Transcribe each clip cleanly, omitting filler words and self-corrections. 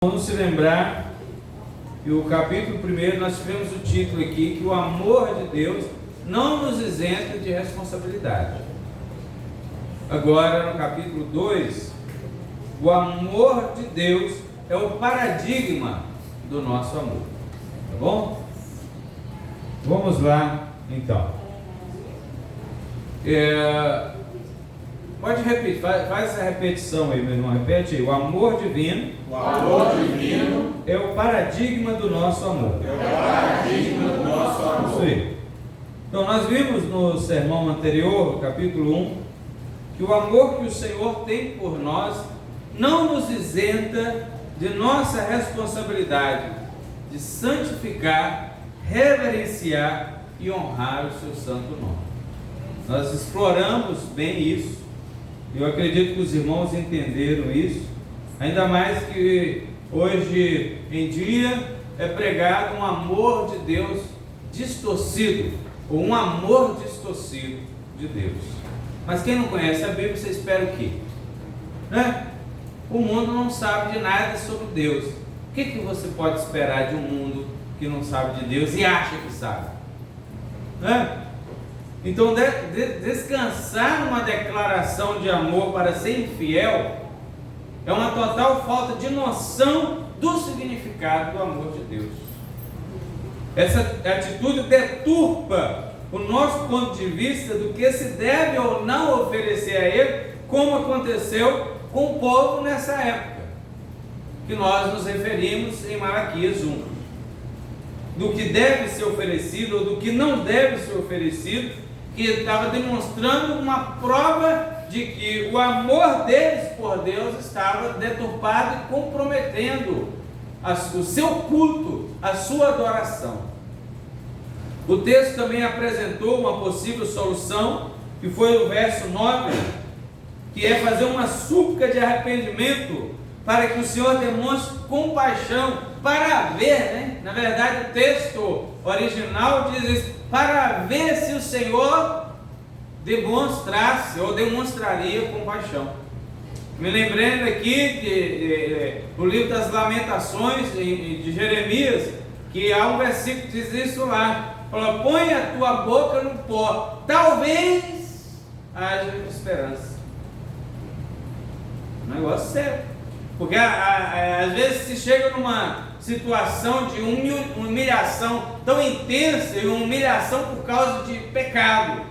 Vamos se lembrar que o capítulo 1 nós tivemos o título aqui, que o amor de Deus não nos isenta de responsabilidade. Agora no capítulo 2, o amor de Deus é o paradigma do nosso amor. Tá bom? Vamos lá então. Pode repetir, faz essa repetição aí, meu irmão. Repete aí. O amor divino. O amor divino É o paradigma do nosso amor. é o paradigma do nosso amor. Isso aí. Então nós vimos no sermão anterior, no capítulo 1, que o amor que o Senhor tem por nós não nos isenta de nossa responsabilidade de santificar, reverenciar e honrar o seu santo nome. Nós exploramos bem isso. Eu acredito que os irmãos entenderam isso, ainda mais que hoje em dia é pregado um amor de Deus distorcido, ou um amor distorcido de Deus. Mas quem não conhece a Bíblia, você espera o quê? Né? O mundo não sabe de nada sobre Deus. O que você pode esperar de um mundo que não sabe de Deus e acha que sabe? Né? Então, descansar numa declaração de amor para ser infiel é uma total falta de noção do significado do amor de Deus. Essa atitude deturpa o nosso ponto de vista do que se deve ou não oferecer a Ele, como aconteceu com o povo nessa época, que nós nos referimos em Malaquias 1. Do que deve ser oferecido ou do que não deve ser oferecido, que ele estava demonstrando uma prova de que o amor deles por Deus estava deturpado e comprometendo o seu culto, a sua adoração. O texto também apresentou uma possível solução, que foi o verso 9, que é fazer uma súplica de arrependimento para que o Senhor demonstre compaixão, para ver, né? Na verdade o texto original diz isso, para ver se o Senhor demonstrasse ou demonstraria compaixão. Me lembrando aqui do livro das Lamentações de Jeremias, que há um versículo que diz isso lá, fala: põe a tua boca no pó, talvez haja esperança. Um negócio sério, porque às vezes se chega numa situação de humilhação tão intensa, e uma humilhação por causa de pecado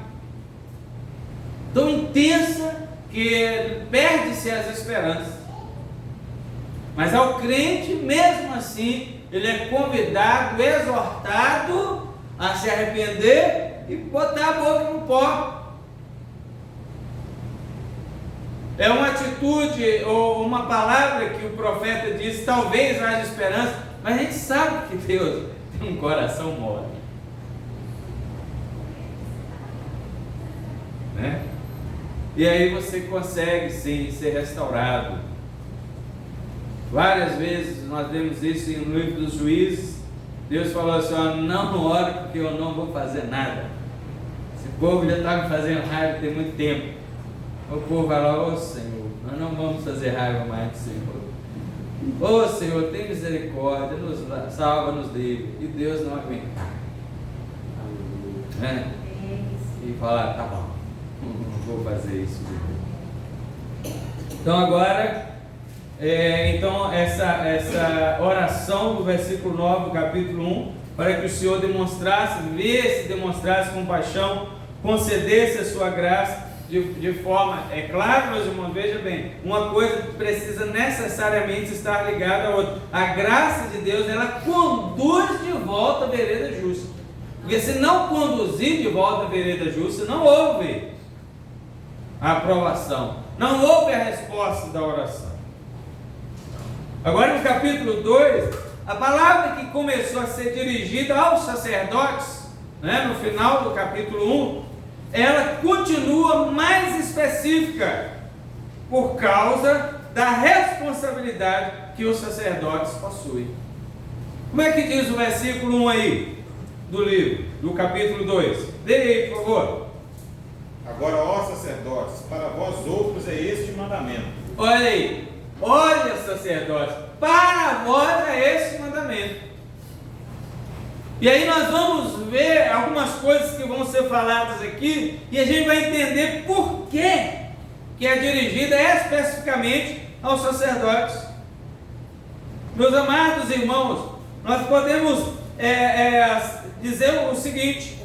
tão intensa que perde-se as esperanças. Mas ao crente, mesmo assim, ele é convidado, exortado a se arrepender e botar a boca no pó. É uma atitude ou uma palavra que o profeta diz: talvez haja esperança, mas a gente sabe que Deus tem um coração mole, né? E aí você consegue sim ser restaurado. Várias vezes nós vemos isso no livro dos Juízes. Deus falou assim: ó, não ore porque eu não vou fazer nada. Esse povo já está me fazendo raiva tem muito tempo. O povo vai lá: ô Senhor, nós não vamos fazer raiva mais do Senhor. Ô Senhor, tem misericórdia, salva-nos dele. E Deus não aguenta, né? E fala: tá bom, não vou fazer isso. Então agora, então essa oração do versículo 9 do capítulo 1, para que o Senhor demonstrasse compaixão, concedesse a sua graça, de forma, é claro, meus irmãos, veja bem, uma coisa precisa necessariamente estar ligada à outra. A graça de Deus, ela conduz de volta à vereda justa, porque se não conduzir de volta à vereda justa, não houve a aprovação, não houve a resposta da oração. Agora no capítulo 2, a palavra que começou a ser dirigida aos sacerdotes, né, no final do capítulo 1, ela continua mais específica, por causa da responsabilidade que os sacerdotes possuem. Como é que diz o versículo 1 aí, do livro, do capítulo 2? Dê aí, por favor. Agora, ó sacerdotes, para vós outros é este mandamento. Olha aí, olha, sacerdotes, para vós é esse mandamento. E aí nós vamos ver algumas coisas que vão ser faladas aqui, e a gente vai entender por que é dirigida especificamente aos sacerdotes. Meus amados irmãos, nós podemos dizer o seguinte: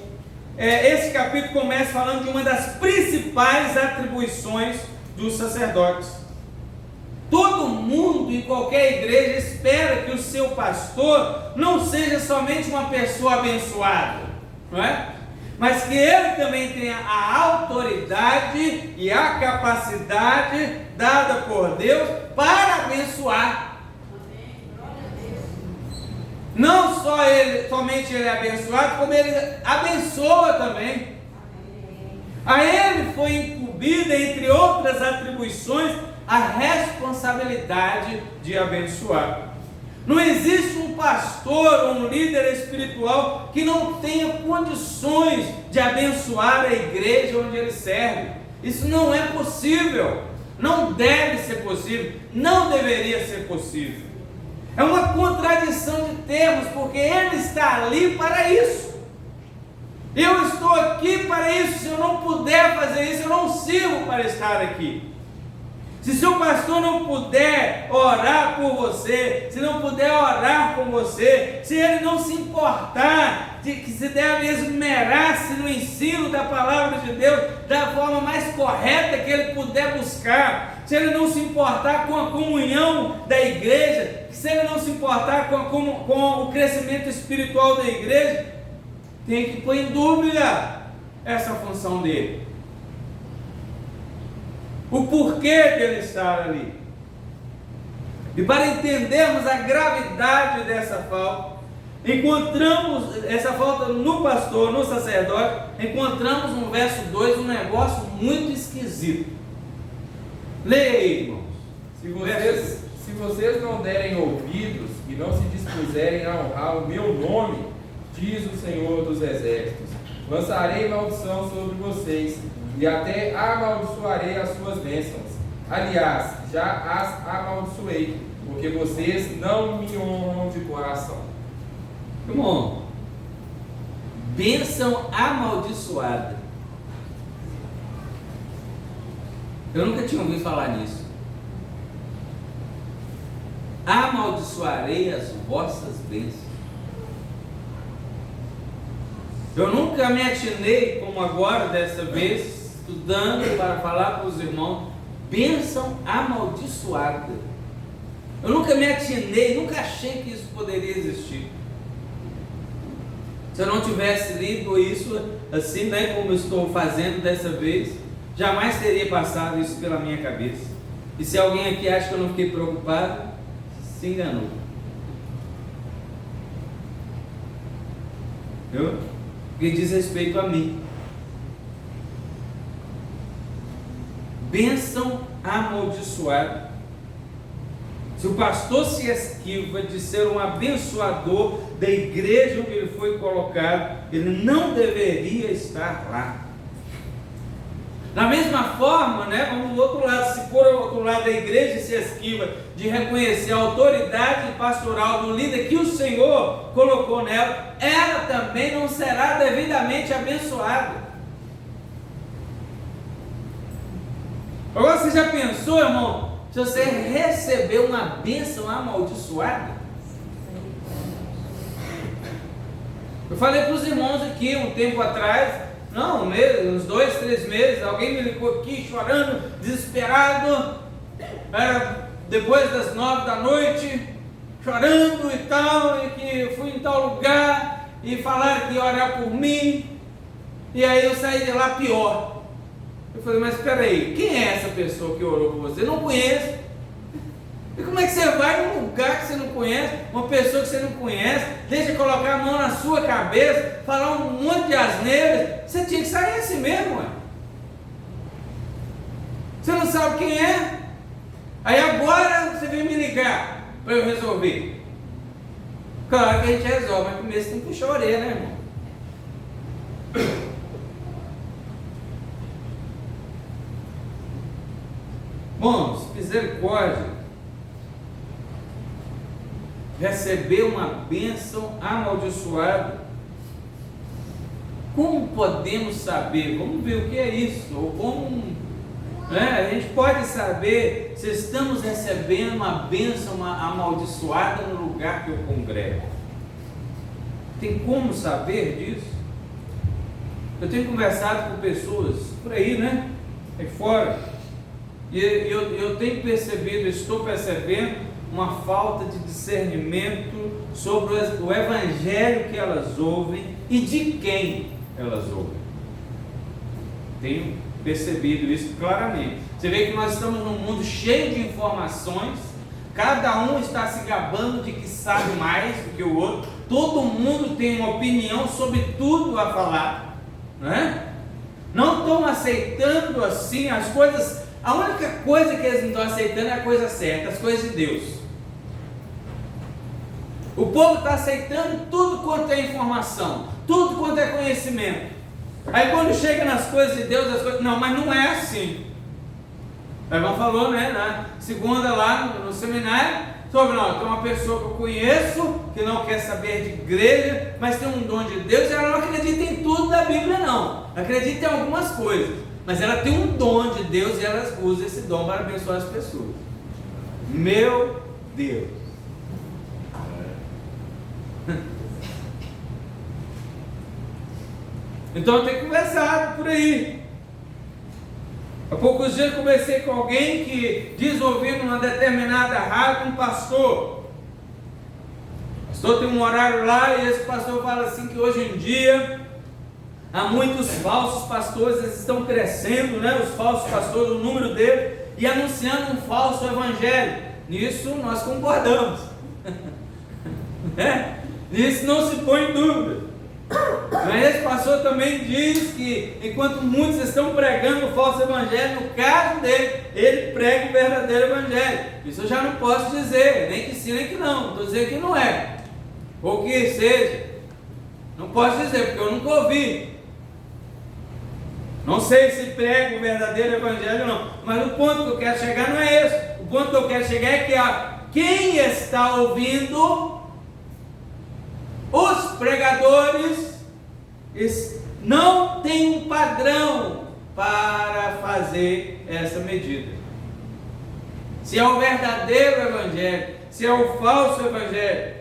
esse capítulo começa falando de uma das principais atribuições dos sacerdotes. Todo mundo em qualquer igreja espera que o seu pastor não seja somente uma pessoa abençoada, não é? Mas que ele também tenha a autoridade e a capacidade dada por Deus para abençoar. Não só ele, somente ele é abençoado, como ele abençoa também. A ele foi incumbida, entre outras atribuições, a responsabilidade de abençoar. Não existe um pastor ou um líder espiritual que não tenha condições de abençoar a igreja onde ele serve. Isso não é possível, não deve ser possível, não deveria ser possível. É uma contradição de termos, porque ele está ali para isso. Eu estou aqui para isso. Se eu não puder fazer isso, eu não sirvo para estar aqui. Se seu pastor não puder orar por você, se não puder orar com você, se ele não se importar de que se deve esmerar-se no ensino da palavra de Deus da forma mais correta que ele puder buscar, se ele não se importar com a comunhão da igreja, se ele não se importar com o crescimento espiritual da igreja, tem que pôr em dúvida essa função dele. O porquê dele estar ali. E para entendermos a gravidade dessa falta, encontramos essa falta no pastor, no sacerdote, encontramos no verso 2 um negócio muito esquisito. Leia aí, irmãos. Se vocês não derem ouvidos e não se dispuserem a honrar o meu nome, diz o Senhor dos Exércitos, lançarei maldição sobre vocês, e até amaldiçoarei as suas bênçãos. Aliás, já as amaldiçoei, porque vocês não me honram de coração. Irmão, bênção amaldiçoada. Eu nunca tinha ouvido falar nisso. Amaldiçoarei as vossas bênçãos. Eu nunca me atinei, como agora, dessa vez, estudando para falar para os irmãos, bênção amaldiçoada. Eu nunca me atinei, nunca achei que isso poderia existir. Se eu não tivesse lido isso assim, né, como eu estou fazendo dessa vez, jamais teria passado isso pela minha cabeça. E se alguém aqui acha que eu não fiquei preocupado, se enganou. Viu? Porque diz respeito a mim. Bênção amaldiçoada. Se o pastor se esquiva de ser um abençoador da igreja onde ele foi colocado, ele não deveria estar lá. Da mesma forma, né, vamos do outro lado, se for ao outro lado da igreja e se esquiva de reconhecer a autoridade pastoral do líder que o Senhor colocou nela, ela também não será devidamente abençoada. Agora você já pensou, irmão, se você recebeu uma bênção amaldiçoada? Eu falei para os irmãos aqui um tempo atrás, não, uns 2, 3 meses, alguém me ligou aqui chorando, desesperado, era depois das 9 da noite, chorando e tal, e que eu fui em tal lugar, e falaram que ia orar por mim, e aí eu saí de lá pior. Eu falei, mas espera aí, quem é essa pessoa que orou por você? Eu não conheço. E como é que você vai num lugar que você não conhece, uma pessoa que você não conhece, deixa colocar a mão na sua cabeça, falar um monte de asneiras? Você tinha que sair assim mesmo, ué. Você não sabe quem é? Aí agora você vem me ligar para eu resolver. Claro que a gente resolve, mas primeiro você tem que puxar a orelha, né, irmão? Bom, misericórdia. receber uma bênção amaldiçoada. Como podemos saber? Vamos ver o que é isso, ou como a gente pode saber se estamos recebendo uma bênção amaldiçoada no lugar que eu congrego. Tem como saber disso? Eu tenho conversado com pessoas por aí, aí fora, e eu tenho percebido, estou percebendo uma falta de discernimento sobre o evangelho que elas ouvem e de quem elas ouvem. Tenho percebido isso claramente. Você vê que nós estamos num mundo cheio de informações, cada um está se gabando de que sabe mais do que o outro, todo mundo tem uma opinião sobre tudo a falar, não estão aceitando assim as coisas. A única coisa que eles não estão aceitando é a coisa certa, as coisas de Deus. O povo está aceitando tudo quanto é informação, tudo quanto é conhecimento. Aí quando chega nas coisas de Deus, as coisas, não, mas não é assim. A irmã falou, na segunda lá no seminário, sobre, não, tem uma pessoa que eu conheço, que não quer saber de igreja, mas tem um dom de Deus, e ela não acredita em tudo da Bíblia não, acredita em algumas coisas, mas ela tem um dom de Deus e ela usa esse dom para abençoar as pessoas. Meu Deus! Então eu tenho conversado por aí. Há poucos dias conversei com alguém que diz ouvir numa determinada rádio um pastor. O pastor tem um horário lá e esse pastor fala assim que hoje em dia há muitos falsos pastores, eles estão crescendo, os falsos pastores, o número deles, e anunciando um falso evangelho. Nisso nós concordamos. Nisso não se põe em dúvida. Mas esse pastor também diz que enquanto muitos estão pregando o falso evangelho, no caso dele, ele prega o verdadeiro evangelho. Isso eu já não posso dizer, nem que sim, nem que não. Estou dizendo que não é, ou que seja, não posso dizer, porque eu nunca ouvi. Não sei se prega o verdadeiro evangelho ou não, mas o ponto que eu quero chegar não é esse. O ponto que eu quero chegar é que quem está ouvindo, os pregadores não têm um padrão para fazer essa medida. Se é o verdadeiro evangelho, se é o falso evangelho.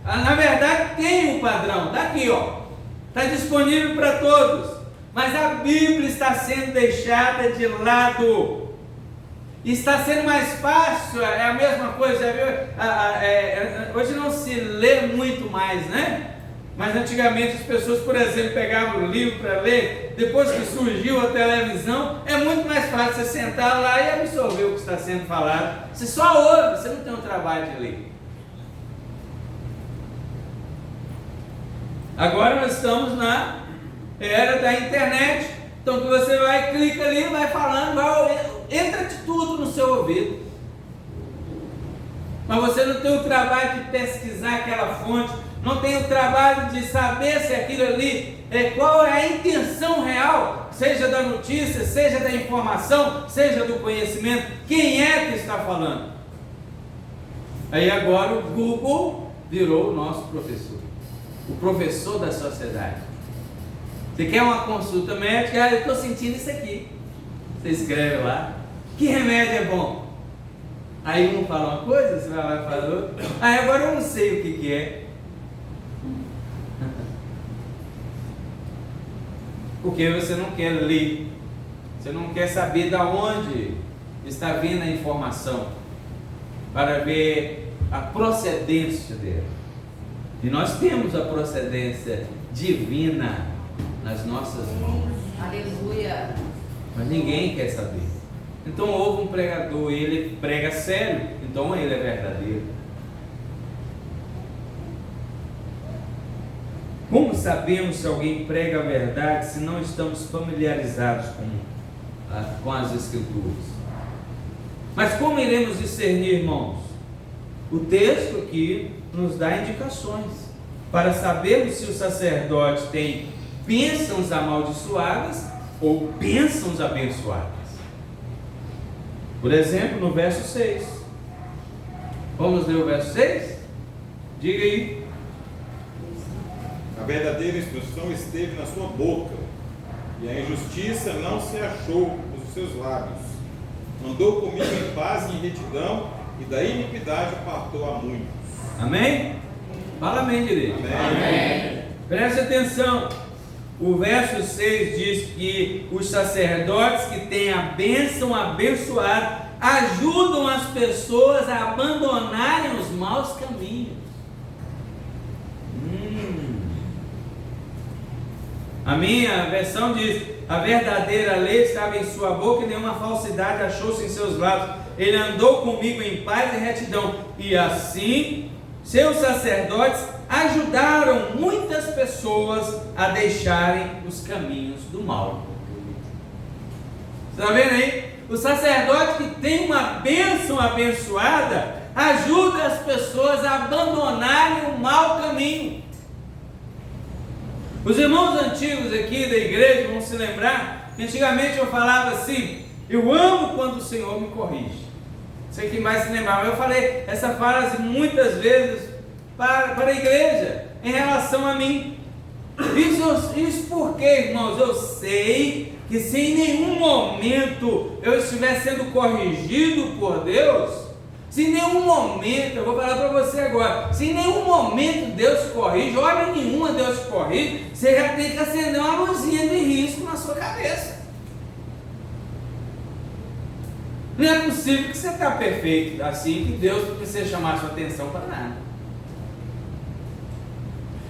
Na verdade tem um padrão, está aqui, está disponível para todos, mas a Bíblia está sendo deixada de lado. Está sendo mais fácil, é a mesma coisa, hoje não se lê muito mais, mas antigamente as pessoas, por exemplo, pegavam o livro para ler, depois que surgiu a televisão, é muito mais fácil você sentar lá e absorver o que está sendo falado. Você só ouve, você não tem o trabalho de ler. Agora nós estamos na era da internet, então que você vai, clica ali, vai falando, entra de tudo no seu ouvido, mas você não tem o trabalho de pesquisar aquela fonte, não tem o trabalho de saber se aquilo ali, qual é a intenção real, seja da notícia, seja da informação, seja do conhecimento, quem é que está falando. Aí agora o Google virou o nosso professor, o professor da sociedade. Você quer uma consulta médica? Eu estou sentindo isso aqui. Você escreve lá, que remédio é bom? Aí um fala uma coisa, você vai lá e fala outra. Aí agora eu não sei o que é. Porque você não quer ler, você não quer saber de onde está vindo a informação, para ver a procedência dela. E nós temos a procedência divina nas nossas mãos. Aleluia. Mas ninguém quer saber. Então houve um pregador, ele prega sério, então ele é verdadeiro. Como sabemos se alguém prega a verdade se não estamos familiarizados com as Escrituras? Mas como iremos discernir, irmãos? O texto aqui nos dá indicações para sabermos se o sacerdote tem bênçãos amaldiçoadas ou bênçãos abençoadas. Por exemplo, no verso 6. Vamos ler o verso 6? Diga aí. A verdadeira instrução esteve na sua boca, e a injustiça não se achou nos seus lábios. Andou comigo em paz e em retidão, e da iniquidade apartou a muitos. Amém? Fala amém direito. Amém. Preste atenção. O verso 6 diz que os sacerdotes que têm a bênção abençoada ajudam as pessoas a abandonarem os maus caminhos. A minha versão diz: a verdadeira lei estava em sua boca e nenhuma falsidade achou-se em seus lábios. Ele andou comigo em paz e retidão, e assim seus sacerdotes ajudaram muitas pessoas a deixarem os caminhos do mal. Você está vendo aí? O sacerdote que tem uma bênção abençoada ajuda as pessoas a abandonarem o mau caminho. Os irmãos antigos aqui da igreja vão se lembrar que antigamente eu falava assim: eu amo quando o Senhor me corrige. Sei quem mais se lembrar, mas eu falei essa frase muitas vezes para a igreja em relação a mim. Isso porque, irmãos, eu sei que se em nenhum momento eu estiver sendo corrigido por Deus, se em nenhum momento, eu vou falar para você agora, se em nenhum momento Deus corrige, hora nenhuma Deus corrige, você já tem que acender uma luzinha de risco na sua cabeça. Não é possível que você está perfeito assim, que Deus precisa chamar a sua atenção para nada.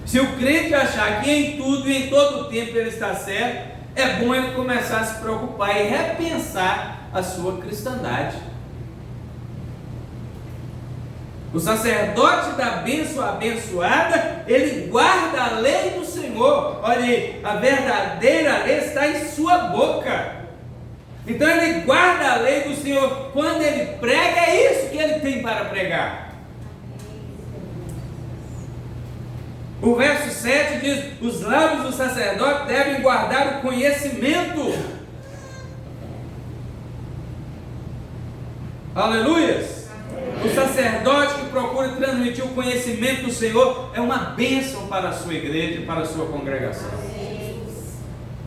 Se o crente achar que em tudo e em todo o tempo ele está certo, é bom ele começar a se preocupar e repensar a sua cristandade. O sacerdote da bênção abençoada, ele guarda a lei do Senhor. Olha aí, a verdadeira lei está em sua boca. Então ele guarda a lei do Senhor. Quando ele prega, é isso que ele tem para pregar. O verso 7 diz: os lábios do sacerdote devem guardar o conhecimento. Aleluias! O sacerdote que procura transmitir o conhecimento do Senhor é uma bênção para a sua igreja e para a sua congregação.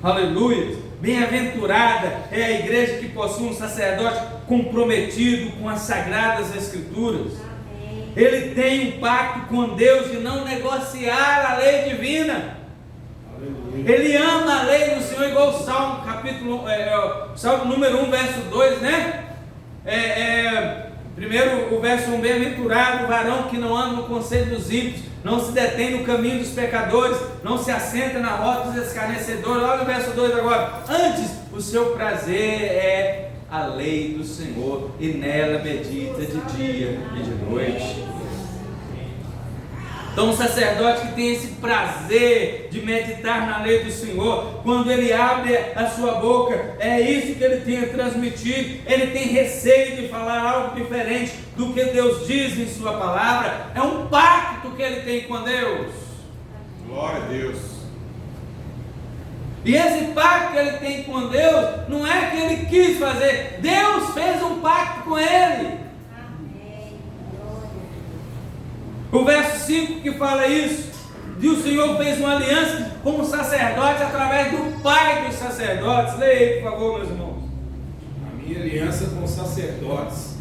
Aleluia! Bem-aventurada é a igreja que possui um sacerdote comprometido com as sagradas escrituras. Ele tem um pacto com Deus de não negociar a lei divina. Ele ama a lei do Senhor, igual o Salmo, Salmo número 1, verso 2, né? Primeiro o verso 1: bem-aventurado o varão que não anda no conselho dos ímpios, não se detém no caminho dos pecadores, não se assenta na roda dos escarnecedores. Olha o verso 2 agora: antes o seu prazer é a lei do Senhor, e nela medita de dia e de noite. Então, o sacerdote que tem esse prazer de meditar na lei do Senhor, quando ele abre a sua boca, é isso que ele tem a transmitir. Ele tem receio de falar algo diferente do que Deus diz em sua palavra. É um pacto que ele tem com Deus. Glória a Deus. E esse pacto que ele tem com Deus, não é que ele quis fazer, Deus fez um pacto com ele. O verso 5 que fala isso, e o Senhor fez uma aliança com os sacerdotes através do Pai dos sacerdotes. Leia aí, por favor, meus irmãos. A minha aliança com os sacerdotes,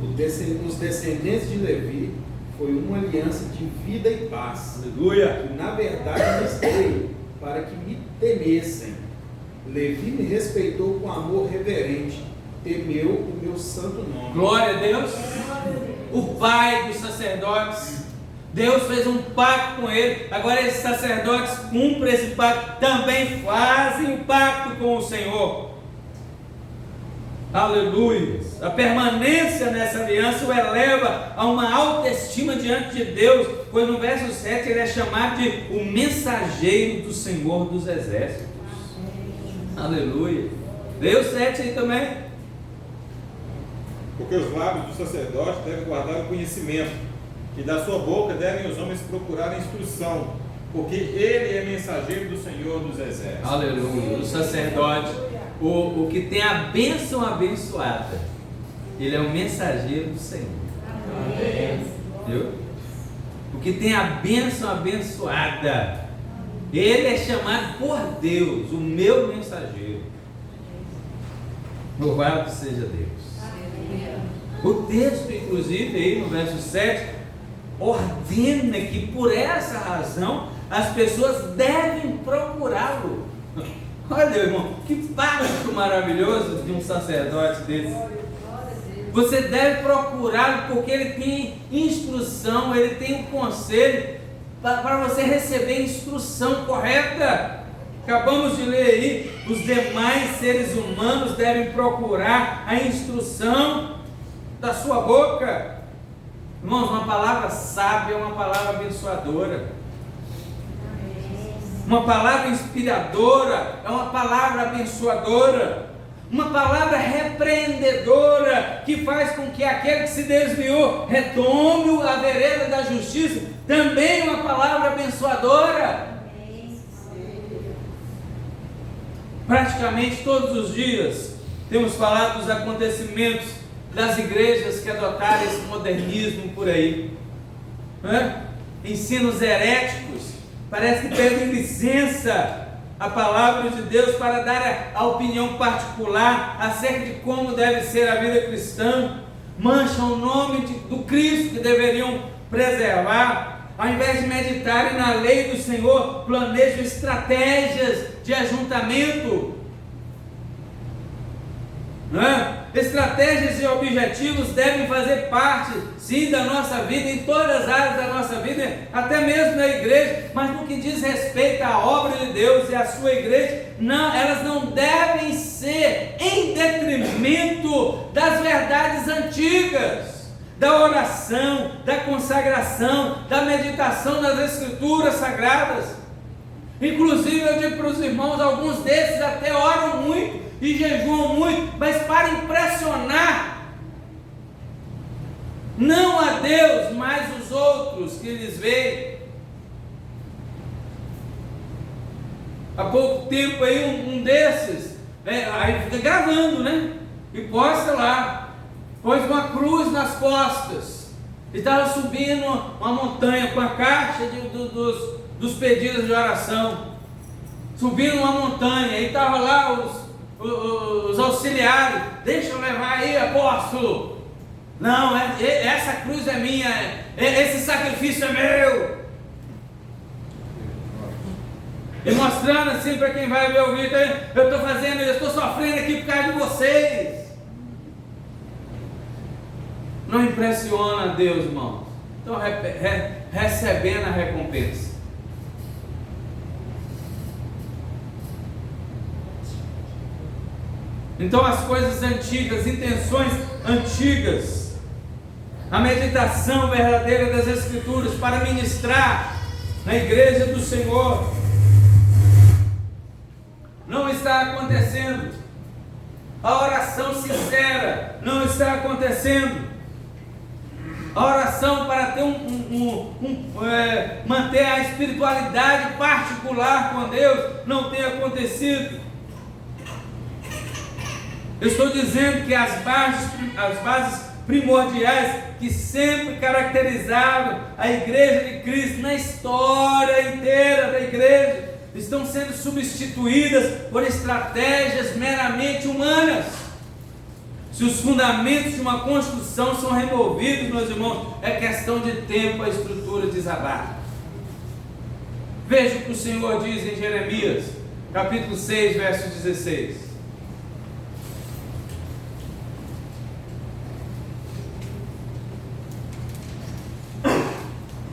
os descendentes de Levi, foi uma aliança de vida e paz. Aleluia. Que na verdade lhes dei para que me temessem. Levi me respeitou com amor reverente, temeu o meu santo nome. Glória a Deus. O Pai dos sacerdotes, Deus fez um pacto com ele. Agora esses sacerdotes cumprem esse pacto, também fazem o pacto com o Senhor. Aleluia. A permanência nessa aliança o eleva a uma autoestima diante de Deus, pois no verso 7 ele é chamado de o mensageiro do Senhor dos exércitos. Aleluia. Leia o 7 aí também. Porque os lábios do sacerdote devem guardar o conhecimento, e da sua boca devem os homens procurar a instrução, porque ele é mensageiro do Senhor dos exércitos. Aleluia. O sacerdote, o que tem a bênção abençoada, ele é o mensageiro do Senhor. Amém. Viu? porque tem a bênção abençoada. Ele é chamado por Deus, o meu mensageiro. Louvado seja Deus. O texto, inclusive, aí no verso 7, ordena que por essa razão as pessoas devem procurá-lo. Olha, irmão, que pacto maravilhoso de um sacerdote desse. Você deve procurá-lo porque ele tem instrução, ele tem um conselho para você receber instrução correta. Acabamos de ler aí, os demais seres humanos devem procurar a instrução da sua boca. Irmãos, uma palavra sábia é uma palavra abençoadora. Uma palavra inspiradora é uma palavra abençoadora. Uma palavra repreendedora que faz com que aquele que se desviou retome a vereda da justiça, também uma palavra abençoadora. Praticamente todos os dias temos falado dos acontecimentos das igrejas que adotaram esse modernismo por aí, ensinos heréticos, parece que pedem licença a palavra de Deus para dar a opinião particular acerca de como deve ser a vida cristã, mancham o nome do Cristo que deveriam preservar. Ao invés de meditarem na lei do Senhor, planejam estratégias de ajuntamento, estratégias e objetivos devem fazer parte, sim, da nossa vida, em todas as áreas da nossa vida, até mesmo na igreja, mas no que diz respeito à obra de Deus e à sua igreja, não, elas não devem ser em detrimento das verdades antigas, da oração, da consagração, da meditação nas Escrituras Sagradas. Inclusive, eu digo para os irmãos, alguns desses até oram muito e jejuam muito, mas para impressionar não a Deus, mas os outros que eles veem. Há pouco tempo aí um desses, aí fica gravando, né? E posta lá, pôs uma cruz nas costas, e estava subindo uma montanha com a caixa dos pedidos de oração, subindo uma montanha, e estava lá os auxiliares, deixa eu levar aí, apóstolo. Não, essa cruz é minha, esse sacrifício é meu. E mostrando assim para quem vai ver o vídeo, eu estou fazendo, eu estou sofrendo aqui por causa de vocês. Não impressiona a Deus, irmãos. Então recebendo a recompensa. Então as coisas antigas, intenções antigas, a meditação verdadeira das Escrituras para ministrar na igreja do Senhor não está acontecendo. A oração sincera não está acontecendo. A oração para ter manter a espiritualidade particular com Deus não tem acontecido. Eu estou dizendo que as bases primordiais que sempre caracterizavam a igreja de Cristo na história inteira da igreja estão sendo substituídas por estratégias meramente humanas. Se os fundamentos de uma construção são removidos, meus irmãos, é questão de tempo a estrutura desabar. Veja o que o Senhor diz em Jeremias, capítulo 6, verso 16.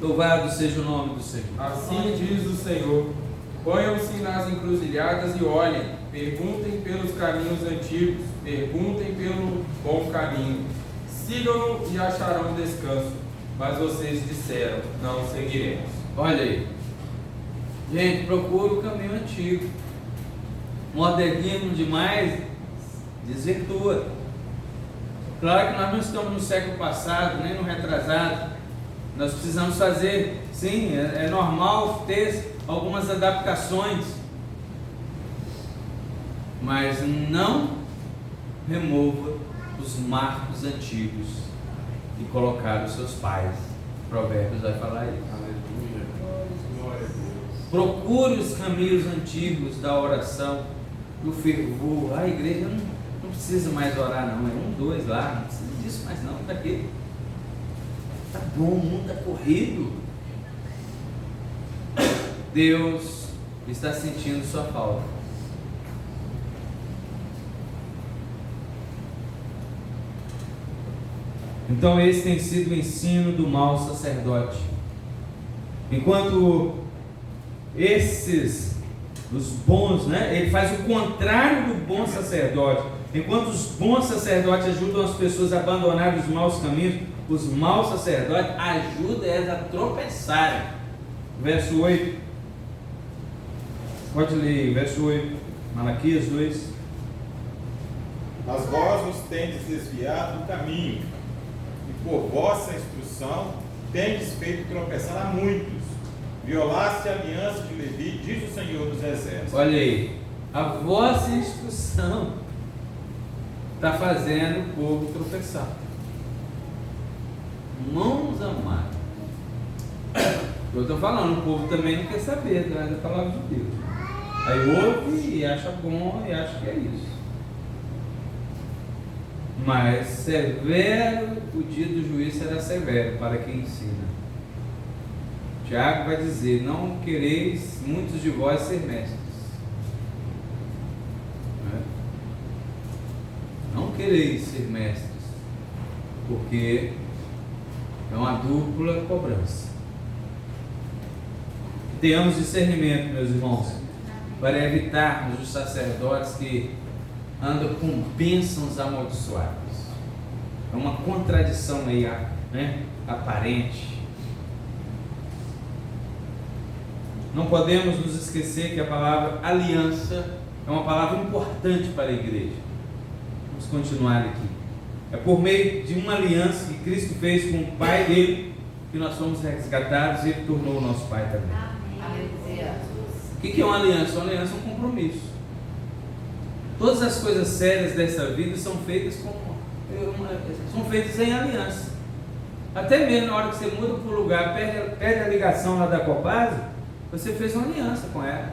Louvado seja o nome do Senhor. Assim diz o Senhor: ponham-se nas encruzilhadas e olhem, perguntem pelos caminhos antigos, perguntem pelo bom caminho, sigam-no e acharão descanso. Mas vocês disseram: não seguiremos. Olha aí, gente, procura o caminho antigo. Modernismo demais desvirtua. Claro que nós não estamos no século passado, nem no retrasado. Nós precisamos fazer, sim, é normal ter algumas adaptações, mas não remova os marcos antigos e colocar os seus pais. Provérbios vai falar isso. Aleluia. Glória a Deus. Procure os caminhos antigos da oração, do fervor. A igreja não precisa mais orar, não. É 1, 2 lá, não precisa disso mais, não. Para quê? Tá bom, o mundo está corrido. Deus está sentindo sua falta. Então esse tem sido o ensino do mau sacerdote. Enquanto os bons, ele faz o contrário do bom sacerdote. Enquanto os bons sacerdotes ajudam as pessoas a abandonar os maus caminhos, os maus sacerdotes ajudam elas a tropeçarem. Verso 8. Pode ler, verso 8. Malaquias 2. Mas vós nos tendes desviado do caminho, e por vossa instrução tendes feito tropeçar a muitos. Violaste a aliança de Levi, diz o Senhor dos Exércitos. Olha aí, a vossa instrução está fazendo o povo tropeçar. Irmãos amados, eu estou falando, o povo também não quer saber da palavra de Deus. Aí ouve e acha bom e acha que é isso. Mas severo, o dia do juízo será severo para quem ensina. Tiago vai dizer: não quereis muitos de vós ser mestres. Não quereis ser mestres, porque é uma dupla cobrança. Tenhamos discernimento, meus irmãos, para evitarmos os sacerdotes que andam com bênçãos amaldiçoadas. É uma contradição aí, aparente. Não podemos nos esquecer que a palavra aliança é uma palavra importante para a igreja. Vamos continuar aqui. É por meio de uma aliança que Cristo fez com o Pai dele que nós fomos resgatados e ele tornou o nosso Pai também. O que é uma aliança? Uma aliança é um compromisso. Todas as coisas sérias dessa vida são feitas em aliança. Até mesmo na hora que você muda para o lugar, perde a ligação lá da Copasa, você fez uma aliança com ela.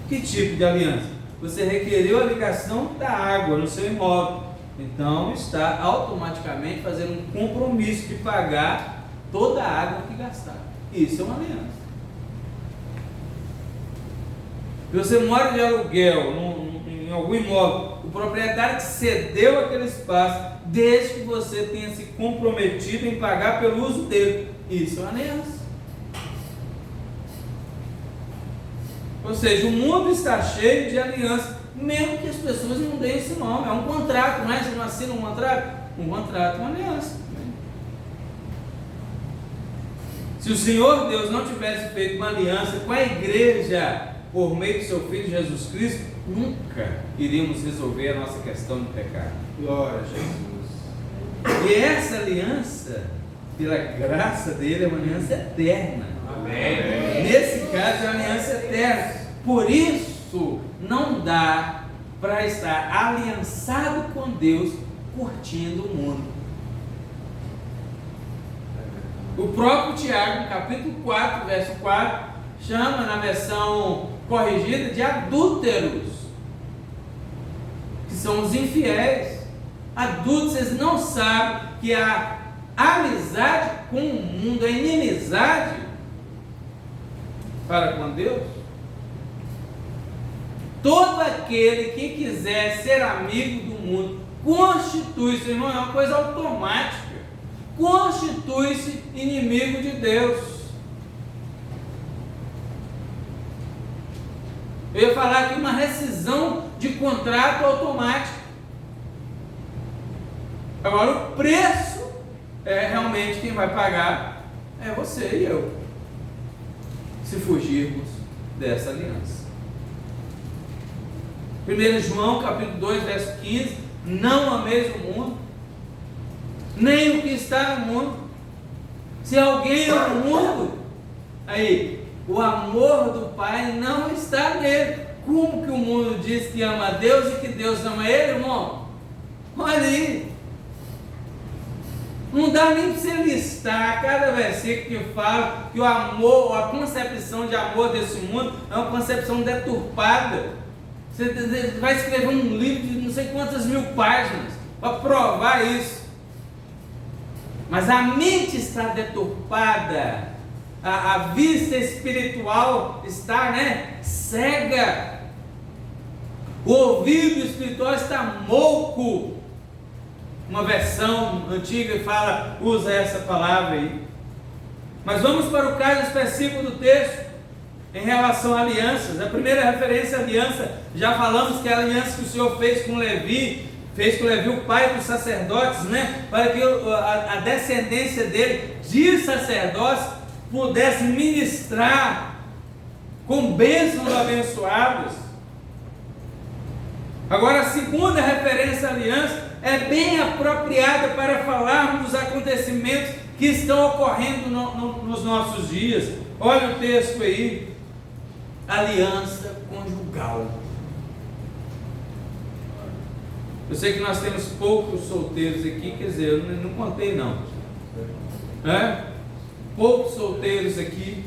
Que tipo de aliança? Você requeriu a ligação da água no seu imóvel. Então está automaticamente fazendo um compromisso de pagar toda a água que gastar. Isso é uma aliança. Se você mora de aluguel em algum imóvel, o proprietário te cedeu aquele espaço desde que você tenha se comprometido em pagar pelo uso dele. Isso é uma aliança. Ou seja, o mundo está cheio de aliança, mesmo que as pessoas não deem esse nome. É um contrato, não é? Você não assina um contrato? Um contrato é uma aliança. Se o Senhor Deus não tivesse feito uma aliança com a igreja por meio do seu Filho Jesus Cristo, nunca iríamos resolver a nossa questão de pecado. Glória a Jesus. E essa aliança, pela graça dele, é uma aliança eterna. Amém. Nesse caso, é uma aliança eterna. Por isso, não dá para estar aliançado com Deus curtindo o mundo. O próprio Tiago, no capítulo 4, verso 4, chama na versão corrigida de adúlteros, que são os infiéis. Adultos, vocês não sabem que a amizade com o mundo, a inimizade para com Deus. Todo aquele que quiser ser amigo do mundo constitui-se, irmão, é uma coisa automática, constitui-se inimigo de Deus. Eu ia falar aqui uma rescisão de contrato automática. Agora o preço realmente quem vai pagar é você e eu, se fugirmos dessa aliança. 1 João capítulo 2, verso 15: não ameis o mundo, nem o que está no mundo. Se alguém ama o mundo, aí, o amor do Pai não está nele. Como que o mundo diz que ama a Deus e que Deus ama ele, irmão? Olha aí. Não dá nem para você listar cada versículo que fala que o amor, a concepção de amor desse mundo é uma concepção deturpada. Você vai escrever um livro de não sei quantas mil páginas para provar isso. Mas a mente está deturpada, a vista espiritual está, cega. O ouvido espiritual está moco. Uma versão antiga usa essa palavra aí. Mas vamos para o caso específico do texto, em relação a alianças. A primeira referência à aliança, já falamos que a aliança que o Senhor fez com Levi, o pai dos sacerdotes, para que a descendência dele, de sacerdotes, pudesse ministrar com bênçãos abençoados. Agora, a segunda referência à aliança é bem apropriada para falarmos dos acontecimentos que estão ocorrendo nos nossos dias. Olha o texto aí: aliança conjugal. Eu sei que nós temos poucos solteiros aqui, quer dizer, eu não contei não. Poucos solteiros aqui,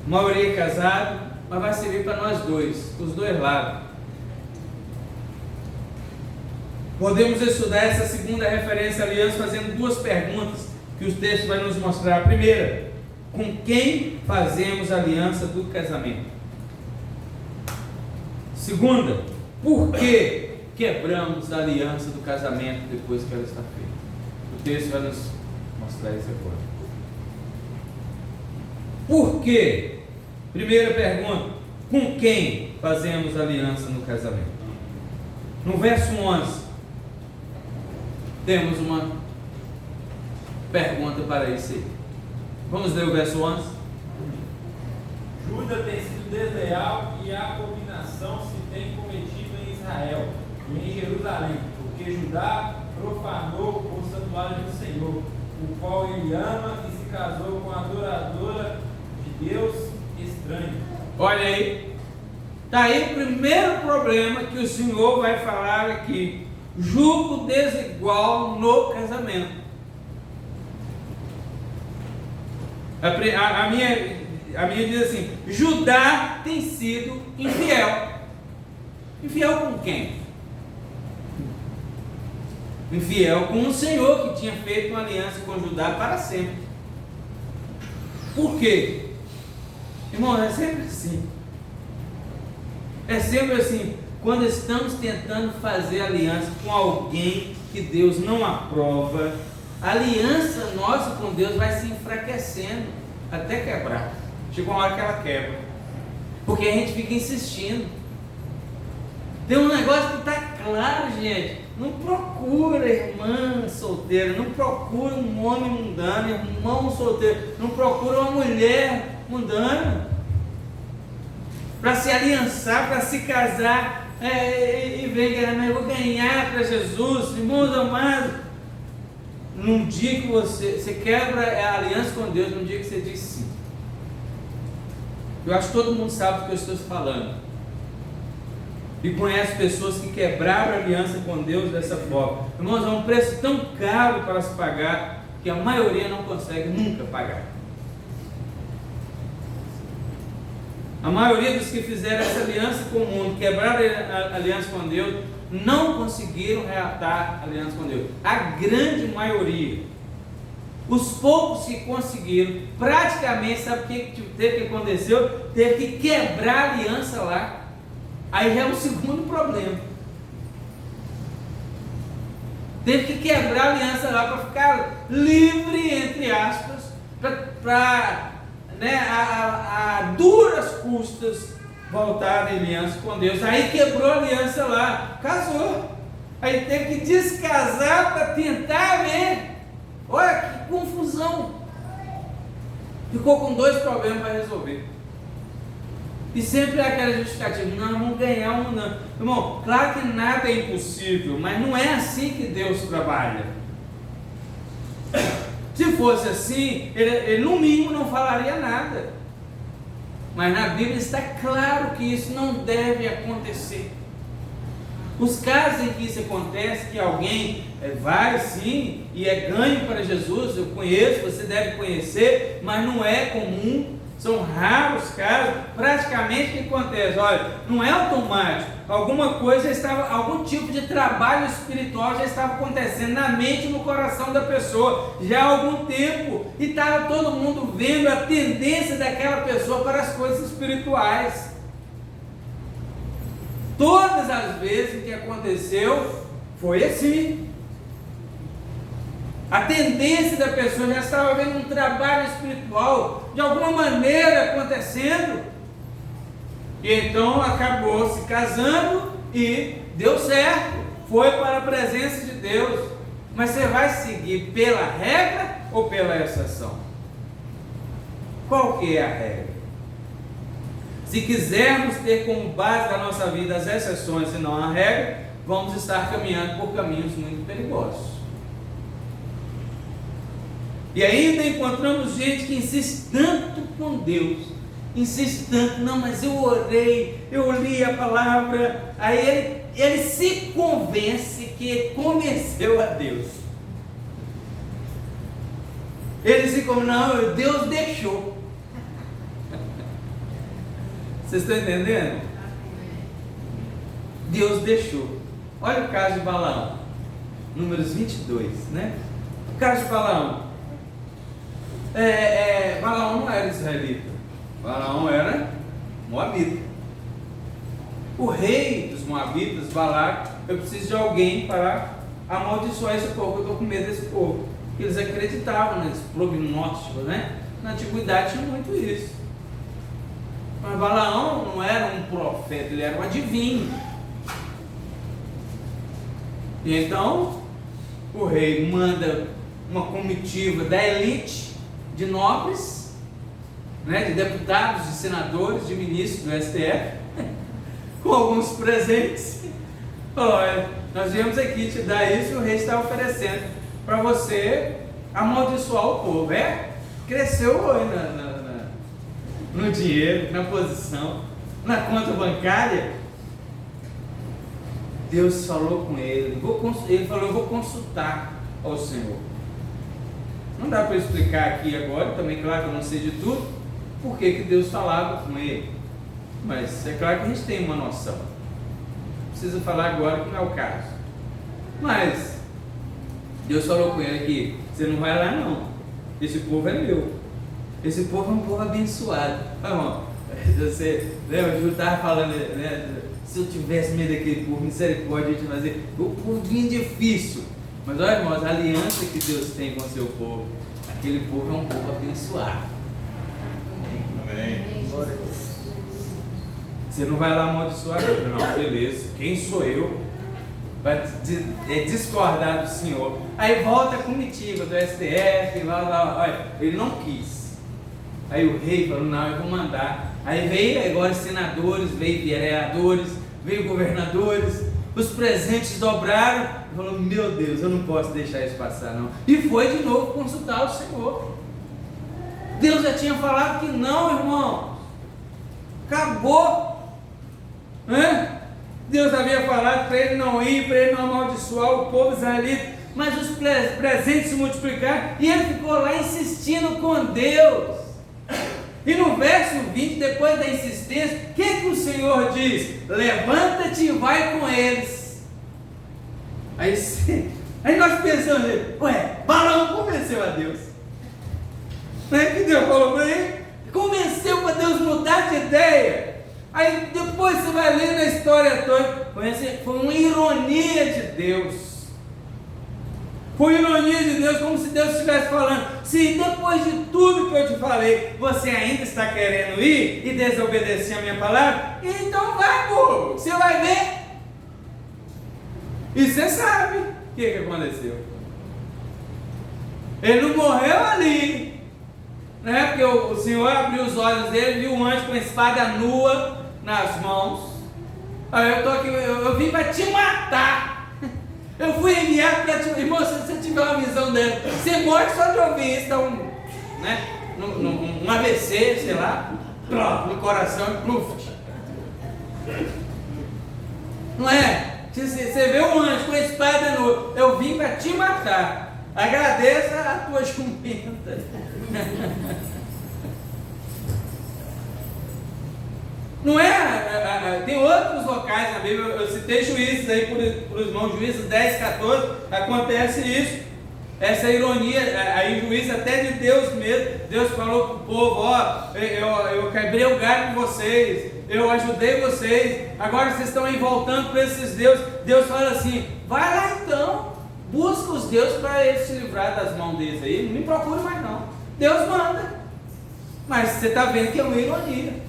maioria casado, mas vai servir para nós dois, os dois lados. Podemos estudar essa segunda referência à aliança fazendo duas perguntas que o texto vai nos mostrar. A primeira: com quem fazemos a aliança do casamento? Segunda: por que quebramos a aliança do casamento depois que ela está feita? O texto vai nos mostrar isso agora. Por quê? Primeira pergunta: com quem fazemos a aliança no casamento? No verso 11, temos uma pergunta para isso aí. Vamos ler o verso 11. Judá tem sido desleal e a abominação se tem cometido em Israel e em Jerusalém, porque Judá profanou o santuário do Senhor, o qual ele ama, e se casou com a adoradora de Deus estranho. Olha aí, está aí o primeiro problema que o Senhor vai falar aqui: julgo desigual no casamento. A minha diz assim: Judá tem sido infiel. Infiel com quem? Infiel com o Senhor, que tinha feito uma aliança com Judá para sempre. Por quê? Irmão, é sempre assim. É sempre assim. Quando estamos tentando fazer aliança com alguém que Deus não aprova, a aliança nossa com Deus vai se enfraquecendo até quebrar. Chega uma hora que ela quebra, porque a gente fica insistindo. Tem um negócio que está claro, gente: não procura irmã solteira, não procura um homem mundano, irmão solteiro, não procura uma mulher mundana para se aliançar, para se casar. E vem, mas eu vou ganhar para Jesus. Irmãos amados, num dia que você quebra a aliança com Deus, num dia que você diz sim. Eu acho que todo mundo sabe do que eu estou falando, e conhece pessoas que quebraram a aliança com Deus dessa forma. Irmãos, é um preço tão caro para se pagar que a maioria não consegue nunca pagar. A maioria dos que fizeram essa aliança com o mundo, quebraram a aliança com Deus, não conseguiram reatar a aliança com Deus. A grande maioria. Os poucos que conseguiram, praticamente, sabe o que aconteceu? Teve que quebrar a aliança lá. Aí já é o segundo problema. Teve que quebrar a aliança lá para ficar livre, entre aspas, para a duras custas voltar em aliança com Deus. Aí quebrou a aliança lá, casou. Aí teve que descasar para tentar ver. Olha que confusão. Ficou com dois problemas para resolver. E sempre é aquela justificativa: não, vamos ganhar um não. Irmão, claro que nada é impossível, mas não é assim que Deus trabalha. Se fosse assim, ele no mínimo não falaria nada. Mas na Bíblia está claro que isso não deve acontecer. Os casos em que isso acontece, que alguém vai sim e é ganho para Jesus, eu conheço, você deve conhecer, mas não é comum, são raros casos. Praticamente o que acontece? Olha, não é automático, alguma coisa estava, algum tipo de trabalho espiritual já estava acontecendo na mente e no coração da pessoa já há algum tempo, e estava todo mundo vendo a tendência daquela pessoa para as coisas espirituais. Todas as vezes que aconteceu, foi assim. A tendência da pessoa já estava vendo um trabalho espiritual de alguma maneira acontecendo, e então acabou se casando e deu certo, foi para a presença de Deus. Mas você vai seguir pela regra ou pela exceção? Qual que é a regra? Se quisermos ter como base da nossa vida as exceções e não a regra, vamos estar caminhando por caminhos muito perigosos. E ainda encontramos gente que insiste tanto com Deus, insiste tanto, não, mas eu orei, eu li a palavra, aí ele se convence que convenceu a Deus. Ele se convence, não, Deus deixou. Vocês estão entendendo? Deus deixou. Olha o caso de Balaão, Números 22, né? O caso de Balaão. Balaão não era israelita, Balaão era moabita. O rei dos moabitas, Balaque, eu preciso de alguém para amaldiçoar esse povo, eu estou com medo desse povo. Eles acreditavam nesse prognóstico, né? Na antiguidade tinha muito isso. Mas Balaão não era um profeta, ele era um adivinho. E então o rei manda uma comitiva da elite de nobres, né, de deputados, de senadores, de ministros do STF, com alguns presentes. Falou: olha, nós viemos aqui te dar isso, e o rei está oferecendo para você amaldiçoar o povo. Cresceu no dinheiro, na posição, na conta bancária. Deus falou com ele, ele falou: eu vou consultar ao Senhor. Não dá para explicar aqui agora, também claro que eu não sei de tudo, por que Deus falava com ele, mas é claro que a gente tem uma noção. Não precisa falar agora que não é o caso, mas Deus falou com ele aqui: você não vai lá não, esse povo é meu. Esse povo é um povo abençoado. Irmão, você lembra que eu estava falando, né? Se eu tivesse medo daquele povo, misericórdia, eu ia fazer o povinho difícil. Mas olha, irmãos, a aliança que Deus tem com o seu povo, aquele povo é um povo abençoado. Amém. Você não vai lá amaldiçoar, não, beleza. Quem sou eu para discordar do Senhor? Aí volta a comitiva do STF, lá, olha, ele não quis. Aí o rei falou: não, eu vou mandar. Aí veio agora senadores, veio vereadores, veio governadores, os presentes dobraram, e falou: meu Deus, eu não posso deixar isso passar não. E foi de novo consultar o Senhor. Deus já tinha falado que não, irmão, acabou, né? Deus havia falado para ele não ir, para ele não amaldiçoar o povo israelita, mas os presentes se multiplicaram, e ele ficou lá insistindo com Deus. E no verso 20, depois da insistência, o que o Senhor diz? Levanta-te e vai com eles. Aí nós pensamos: ué, Balaão convenceu a Deus. Não é que Deus falou para ele? Convenceu para Deus mudar de ideia. Aí depois você vai ler na história toda, foi uma ironia de Deus. Foi ironia de Deus, como se Deus estivesse falando: se depois de tudo que eu te falei, você ainda está querendo ir e desobedecer a minha palavra, então vai, burro, você vai ver. E você sabe o que aconteceu. Ele não morreu ali, né? Porque o Senhor abriu os olhos dele, viu um anjo com a espada nua nas mãos. Aí eu estou aqui, eu vim para te matar. Eu fui enviado para te... Irmão, se você tiver uma visão dele, você morre só de ouvir isso, dá um AVC, sei lá, no coração, não é? Você vê um anjo com a espada no... Eu vim para te matar. Agradeça a tua jumenta. Não é? Tem outros locais na Bíblia, eu citei Juízes aí por irmão, Juízes 10, 14, acontece isso. Essa ironia, aí Juízes até de Deus mesmo. Deus falou para o povo: ó, eu quebrei o galho com vocês, eu ajudei vocês, agora vocês estão aí voltando para esses deuses. Deus fala assim: vai lá então, busca os deuses para eles se livrar das mãos deles aí, não me procure mais não. Deus manda, mas você está vendo que é uma ironia.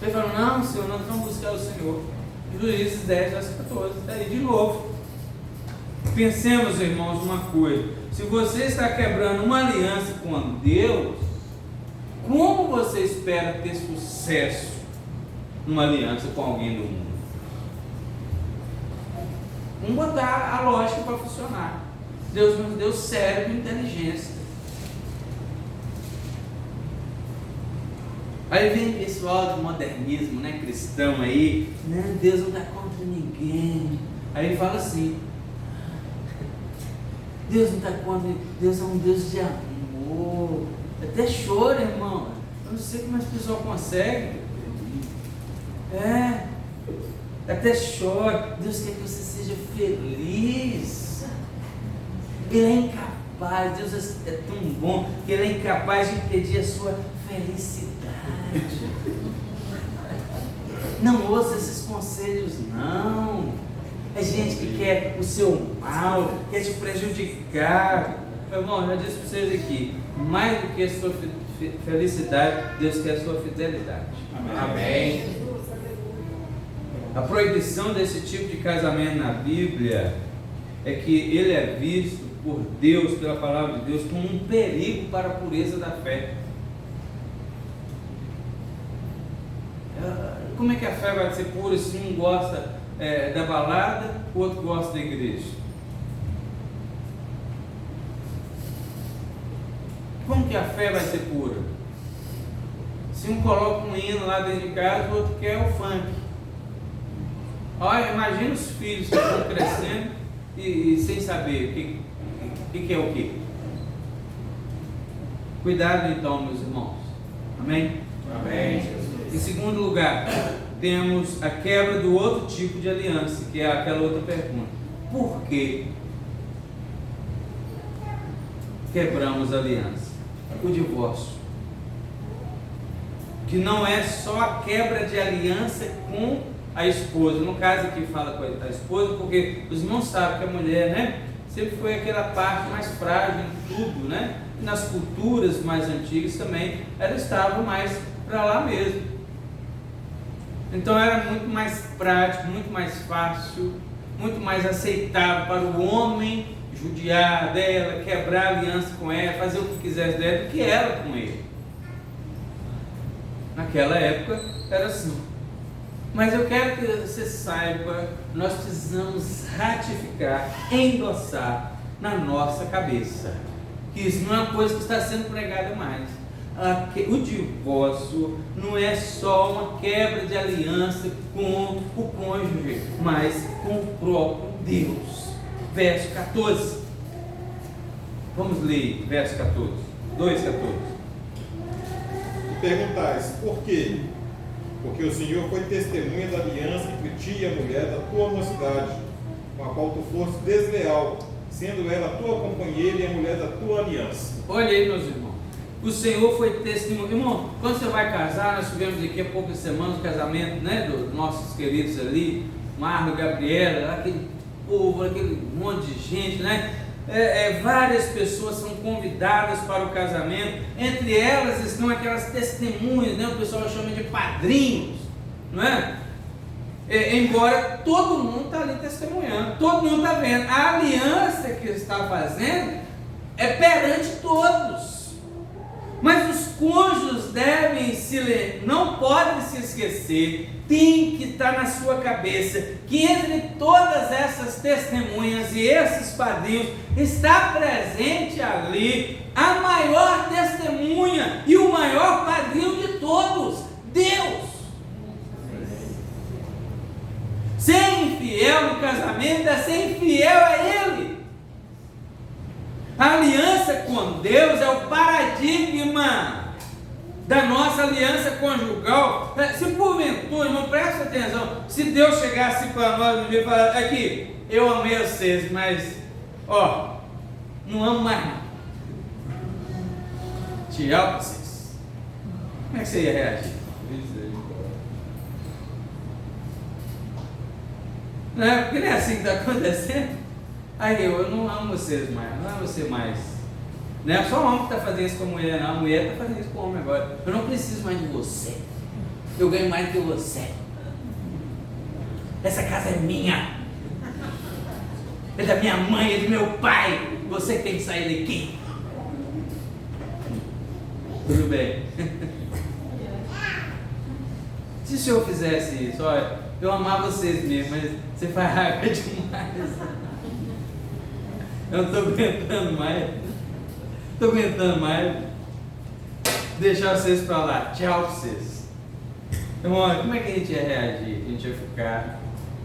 Ele falou: não, Senhor, nós vamos buscar o Senhor. Juízes 10, verso 14, está aí de novo. Pensemos, irmãos, uma coisa: se você está quebrando uma aliança com Deus, como você espera ter sucesso numa aliança com alguém do mundo? Vamos botar a lógica para funcionar. Deus nos deu cérebro e inteligência. Aí vem pessoal do modernismo, né, cristão aí: não, Deus não dá contra ninguém. Aí ele fala assim: Deus não está contra, Deus é um Deus de amor. Até chora, irmão. Eu não sei como as pessoas conseguem. Até chora. Deus quer que você seja feliz. Ele é incapaz, Deus é tão bom que Ele é incapaz de impedir a sua felicidade. Não ouça esses conselhos, não. É gente que quer o seu mal, quer te prejudicar. Meu irmão, já disse para vocês aqui: mais do que a sua felicidade, Deus quer a sua fidelidade. Amém. A proibição desse tipo de casamento na Bíblia é que ele é visto por Deus, pela palavra de Deus, como um perigo para a pureza da fé. Como é que a fé vai ser pura se um gosta da balada, o outro gosta da igreja? Como que a fé vai ser pura? Se um coloca um hino lá dentro de casa, o outro quer o funk. Olha, imagina os filhos que estão crescendo e sem saber o que é o que. Cuidado então, meus irmãos. Amém? Amém. Em segundo lugar, temos a quebra do outro tipo de aliança, que é aquela outra pergunta: por que quebramos a aliança? O divórcio, que não é só a quebra de aliança com a esposa. No caso aqui fala com a esposa, porque os irmãos sabem que a mulher, né, sempre foi aquela parte mais frágil em tudo, né? E nas culturas mais antigas também, ela estava mais para lá mesmo. Então era muito mais prático, muito mais fácil, muito mais aceitável para o homem judiar dela, quebrar a aliança com ela, fazer o que quisesse dela, do que ela com ele. Naquela época era assim. Mas eu quero que você saiba, nós precisamos ratificar, endossar na nossa cabeça que isso não é uma coisa que está sendo pregada mais. O divórcio não é só uma quebra de aliança com o cônjuge, mas com o próprio Deus. Verso 14. Vamos ler verso 14. 2:14. E perguntais: por quê? Porque o Senhor foi testemunha da aliança entre ti e a mulher da tua mocidade, com a qual tu foste desleal, sendo ela tua companheira e a mulher da tua aliança. Olha aí, meus irmãos. O Senhor foi testemunho. Irmão, quando você vai casar, nós tivemos aqui há poucas semanas o casamento, né, dos nossos queridos ali, Marlon, Gabriela, aquele povo, aquele monte de gente, né? Várias pessoas são convidadas para o casamento. Entre elas estão aquelas testemunhas, né? O pessoal chama de padrinhos, não é? Embora todo mundo está ali testemunhando, todo mundo está vendo. A aliança que está fazendo é perante todos. Mas os cônjuges não podem se esquecer, tem que estar na sua cabeça, que entre todas essas testemunhas e esses padrinhos, está presente ali a maior testemunha e o maior padrinho de todos, Deus. Sem casamento é ser infiel a Ele. A aliança com Deus é o paradigma da nossa aliança conjugal. Se porventura, irmão, presta atenção, se Deus chegasse para nós um dia e falasse, aqui, eu amei vocês, mas, ó, não amo mais não. Tchau pra vocês. Como é que você ia reagir? Não é porque não é assim que está acontecendo. Aí eu não amo vocês mais, não amo você mais. Não é só o homem que está fazendo isso com a mulher, não. A mulher está fazendo isso com o homem agora. Eu não preciso mais de você. Eu ganho mais do que você. Essa casa é minha. É da minha mãe, é do meu pai. Você que tem que sair daqui. Tudo bem. Se o senhor fizesse isso, olha, eu amava vocês mesmo, mas você faz raiva demais. Eu não estou aguentando mais. Estou aguentando mais. Deixar vocês para lá. Tchau para vocês. Irmão, como é que a gente ia reagir? A gente ia ficar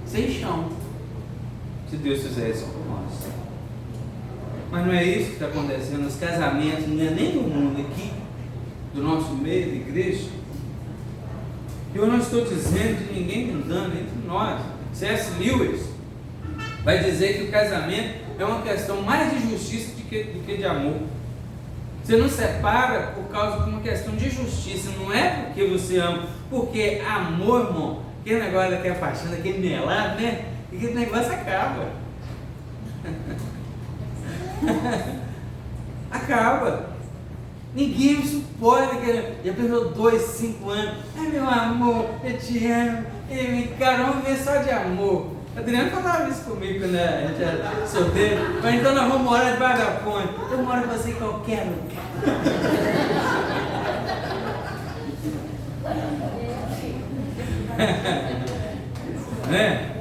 sem chão. Se Deus fizer isso por nós. Mas não é isso que está acontecendo nos casamentos, não é nem no mundo aqui, do nosso meio, da igreja. Eu não estou dizendo de ninguém mudando entre nós. C.S. Lewis vai dizer que o casamento é uma questão mais de justiça do que de amor. Você não separa por causa de uma questão de justiça, não é porque você ama, porque amor, irmão, aquele negócio daquela paixão, daquele melado, né? Aquele negócio acaba. Acaba. Ninguém suporta aquele. Já pensou 2, 5 anos. Ai, meu amor, eu te amo. Cara, vamos ver só de amor. A Adriana falava isso comigo quando a gente era solteiro. Mas então nós vamos morar debaixo da ponte. Eu moro com você em qualquer lugar. Né?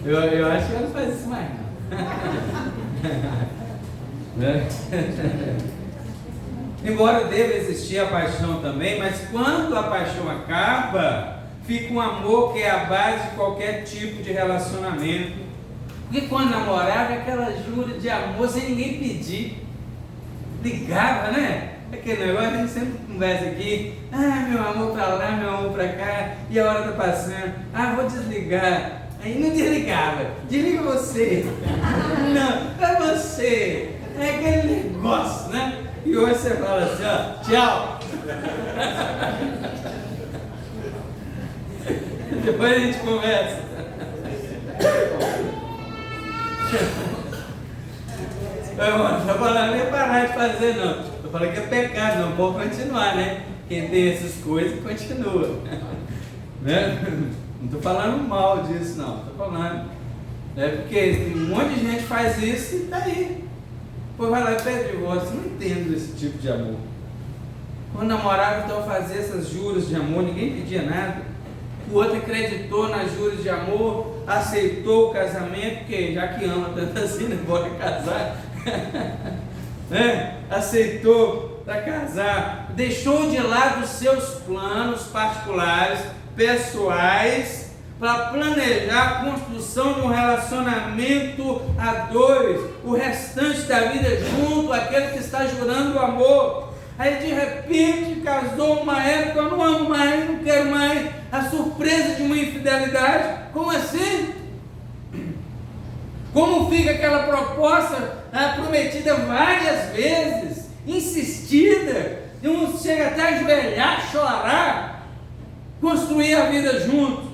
Eu acho que ela não faz isso mais não. Né? Embora deva existir a paixão também, mas quando a paixão acaba, fica um amor que é a base de qualquer tipo de relacionamento. Porque quando namorava, aquela jura de amor sem ninguém pedir, ligava, né? Aquele negócio, a gente sempre conversa aqui, meu amor pra lá, meu amor pra cá, e a hora tá passando, vou desligar. Aí não desligava, desliga você. Não, é você. É aquele negócio, né? E hoje você fala assim, ó, tchau. Depois a gente conversa. Não estou falando nem parar de fazer, não. Estou falando que é pecado, não pode continuar, né? Quem tem essas coisas, continua. Né? Não estou falando mal disso, não. Estou falando. É porque tem um monte de gente que faz isso e está aí. Pô, vai lá e pede divórcio. Não entendo esse tipo de amor. Quando namorava, então fazia essas juras de amor, ninguém pedia nada. O outro acreditou nas juras de amor, aceitou o casamento, porque já que ama tanto assim, não pode casar. Né? Aceitou para casar, deixou de lado os seus planos particulares, pessoais, para planejar a construção de um relacionamento a dois, o restante da vida junto, aquele que está jurando o amor. Aí de repente casou uma época, eu não amo mais, não quero mais, a surpresa de uma infidelidade. Como assim? Como fica aquela proposta prometida várias vezes, insistida, e um chega até a ajoelhar, chorar, construir a vida juntos.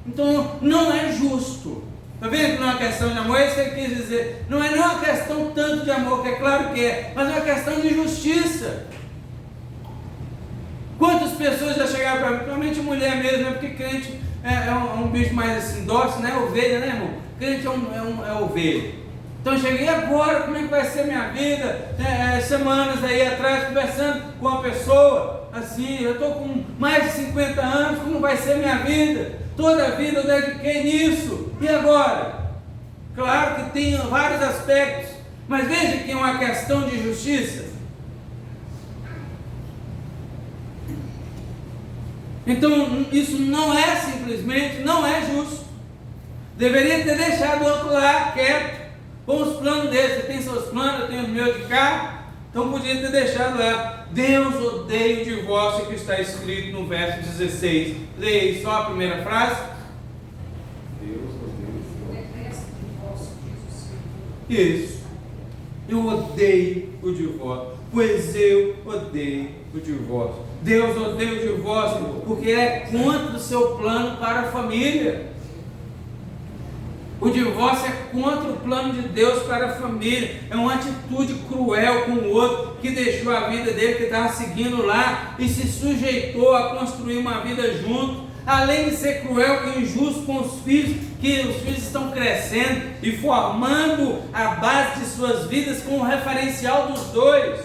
Então não é justo. Está vendo que não é uma questão de amor? É isso que ele quis dizer. Não é uma questão tanto de amor, que é claro que é, mas é uma questão de justiça. Quantas pessoas já chegaram para mim, principalmente mulher mesmo, né? Porque crente é um bicho mais assim, dócil, né? Ovelha, né, irmão? Crente é ovelha. Então eu cheguei agora, como é que vai ser minha vida? Semanas aí atrás, conversando com uma pessoa, assim, eu estou com mais de 50 anos, como vai ser minha vida? Toda a vida eu dediquei nisso, e agora? Claro que tem vários aspectos, mas veja que é uma questão de justiça. Então isso não é simplesmente, não é justo. Deveria ter deixado o outro lá quieto, com os planos dele. Você tem seus planos, eu tenho os meus de cá, então podia ter deixado lá. Deus odeia o divórcio, que está escrito no verso 16. Leia aí só a primeira frase. Deus odeia Isso. Eu odeio o divórcio, pois eu odeio o divórcio. Deus odeia o divórcio porque é contra o seu plano para a família. O divórcio é contra o plano de Deus para a família. É uma atitude cruel com o outro, que deixou a vida dele, que estava seguindo lá, e se sujeitou a construir uma vida junto. Além de ser cruel e injusto com os filhos, que os filhos estão crescendo e formando a base de suas vidas com o referencial dos dois.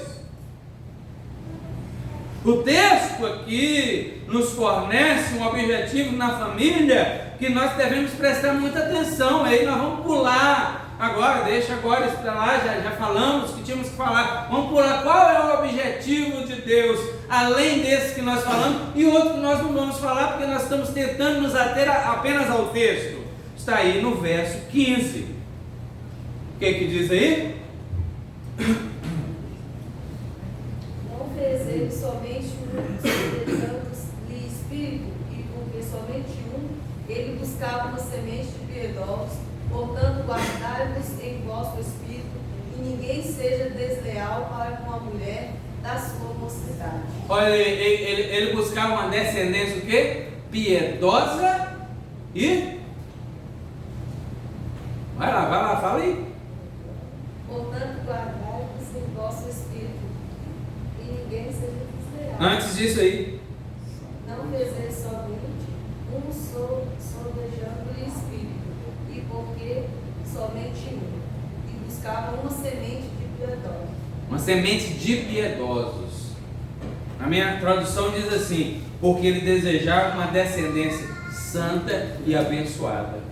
O texto aqui nos fornece um objetivo na família que nós devemos prestar muita atenção. Aí nós vamos pular agora, deixa agora isso para lá, já falamos que tínhamos que falar. Vamos pular qual é o objetivo de Deus, além desse que nós falamos, e outro que nós não vamos falar, porque nós estamos tentando nos ater apenas ao texto. Está aí no verso 15. O que diz aí? Não fez ele somente um, desejando-lhe espírito, e porque somente um, ele buscava uma semente de piedosos, portanto guardai-vos em vosso espírito, e ninguém seja desleal para com a mulher da sua mocidade. Olha, ele buscava uma descendência o quê? Piedosa e... Vai lá, fala aí. Portanto guardai-vos em vosso espírito, e ninguém seja desleal. Antes disso aí. Não fez ele somente um, sodejando-lhe espírito, e porque somente um, e buscava uma semente de piedosos. Uma semente de piedosos. A minha tradução diz assim: porque ele desejava uma descendência santa e abençoada.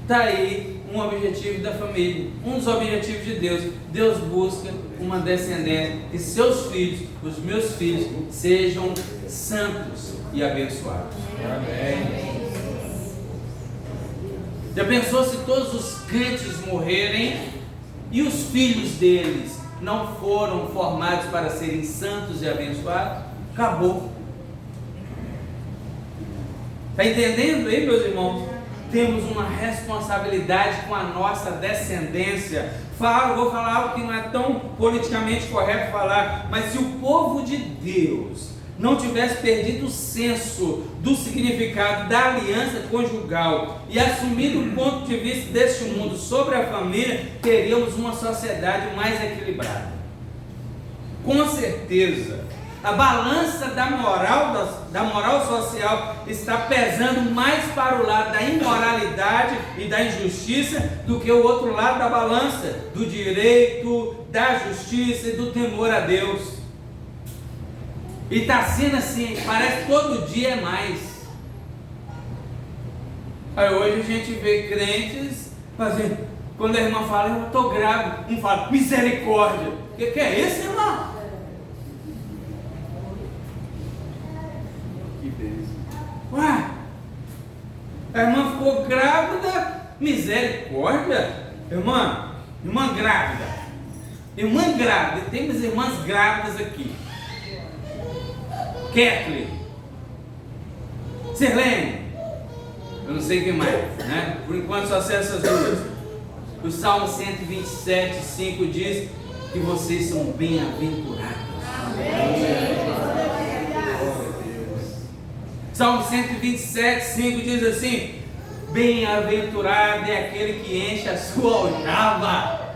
Está aí um objetivo da família, um dos objetivos de Deus. Deus busca uma descendência, que seus filhos, os meus filhos, sejam santos e abençoados. Amém. Já pensou se todos os crentes morrerem e os filhos deles não foram formados para serem santos e abençoados? Acabou. Está entendendo aí, meus irmãos? Temos uma responsabilidade com a nossa descendência. Vou falar algo que não é tão politicamente correto falar, mas se o povo de Deus não tivesse perdido o senso do significado da aliança conjugal e assumido o ponto de vista deste mundo sobre a família, teríamos uma sociedade mais equilibrada. Com certeza. A balança da moral social está pesando mais para o lado da imoralidade e da injustiça do que o outro lado da balança, do direito, da justiça e do temor a Deus. E está sendo assim, parece que todo dia é mais. Aí hoje a gente vê crentes fazendo, quando a irmã fala, eu estou grávida, um fala, misericórdia. O que é isso, irmão? Ué, a irmã ficou grávida, misericórdia. Irmã grávida, temos irmãs grávidas aqui. Kathleen, Sirlene, eu não sei quem mais, né? Por enquanto só sei essas duas. O Salmo 127, 5 diz que vocês são bem-aventurados. Salmo 127, 5 diz assim: bem-aventurado é aquele que enche a sua aljava.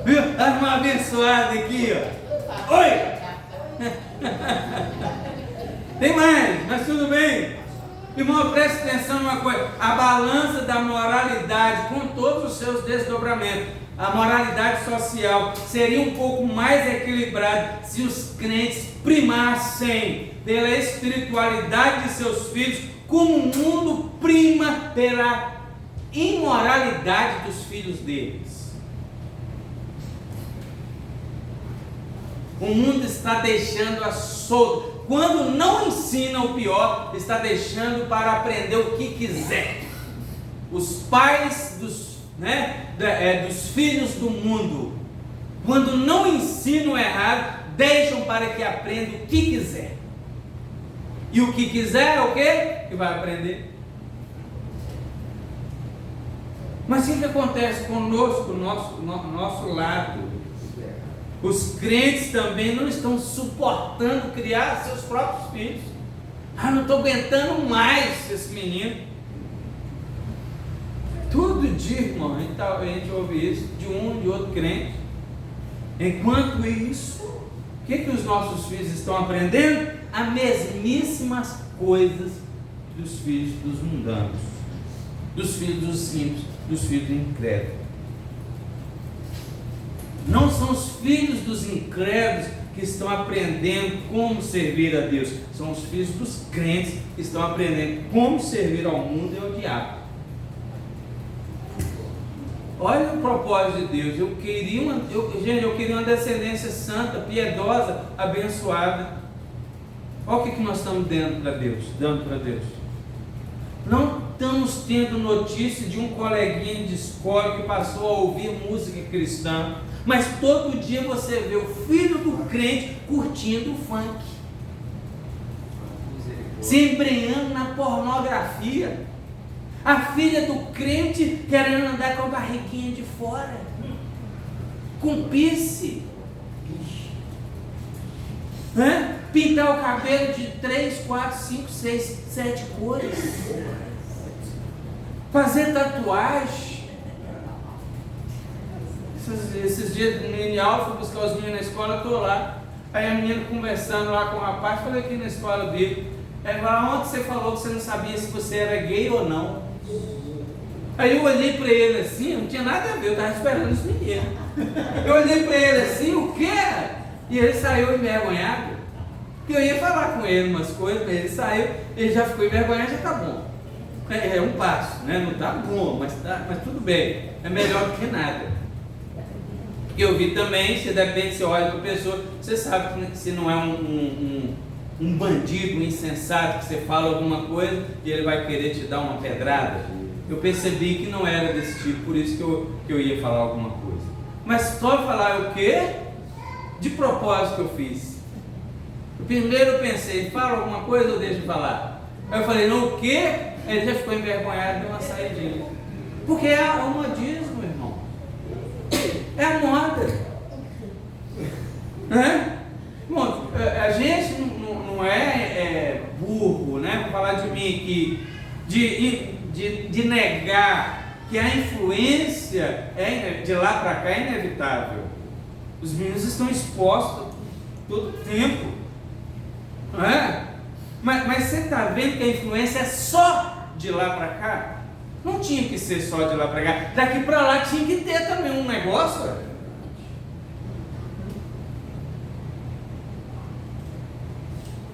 Viu? A irmã abençoada aqui, ó. Oi! Tem mais, mas tudo bem. Irmão, preste atenção numa coisa: a balança da moralidade, com todos os seus desdobramentos, a moralidade social seria um pouco mais equilibrada se os crentes primassem pela espiritualidade de seus filhos, como o mundo prima pela imoralidade dos filhos deles. O mundo está deixando a solto. Quando não ensina o pior, está deixando para aprender o que quiser. Os pais dos filhos do mundo, quando não ensinam errado, deixam para que aprenda o que quiser. E o que quiser é o quê? Que vai aprender. Mas o que acontece conosco, nosso lado? Os crentes também não estão suportando criar seus próprios filhos. Não estou aguentando mais esse menino. Todo dia, irmão, a gente ouve isso de um e de outro crente. Enquanto isso, o que os nossos filhos estão aprendendo? As mesmíssimas coisas dos filhos dos mundanos, dos filhos dos simples, dos filhos do incrédulo. Não são os filhos dos incrédulos que estão aprendendo como servir a Deus, são os filhos dos crentes que estão aprendendo como servir ao mundo e ao diabo. Olha o propósito de Deus. Eu queria uma descendência santa, piedosa, abençoada. Olha o que nós estamos dando para Deus. Não estamos tendo notícia de um coleguinha de escola que passou a ouvir música cristã, mas todo dia você vê o filho do crente curtindo o funk, se embrenhando na pornografia, a filha do crente querendo andar com a barriguinha de fora, com piercing, pintar o cabelo de 3, 4, 5, 6, 7 cores, fazer tatuagem. Esses dias, menino Alfa, fui buscar os meninos na escola, estou lá. Aí a menina conversando lá com o rapaz, falei aqui na escola dele. Ontem você falou que você não sabia se você era gay ou não. Aí eu olhei para ele assim, não tinha nada a ver, eu estava esperando os meninos. Eu olhei para ele assim, o quê? E ele saiu envergonhado. Porque eu ia falar com ele umas coisas, ele saiu, ele já ficou envergonhado, já está bom. É um passo, né? Não está bom, mas tudo bem, é melhor do que nada. Porque eu vi também, se de repente você olha para a pessoa, você sabe que se não é um bandido, um insensato, que você fala alguma coisa e ele vai querer te dar uma pedrada. Eu percebi que não era desse tipo, por isso que eu ia falar alguma coisa. Mas só falar o quê? De propósito que eu fiz. Primeiro eu pensei, fala alguma coisa ou deixa de falar? Aí eu falei, não, o quê? Ele já ficou envergonhado, deu uma saidinha. Porque é o modismo, irmão. É a moda. Bom, a gente não é burro, né? Vou falar de mim aqui, de negar que a influência de lá para cá é inevitável. Os meninos estão expostos todo o tempo, não é? Mas você está vendo que a influência é só de lá para cá? Não tinha que ser só de lá para cá. Daqui para lá tinha que ter também um negócio.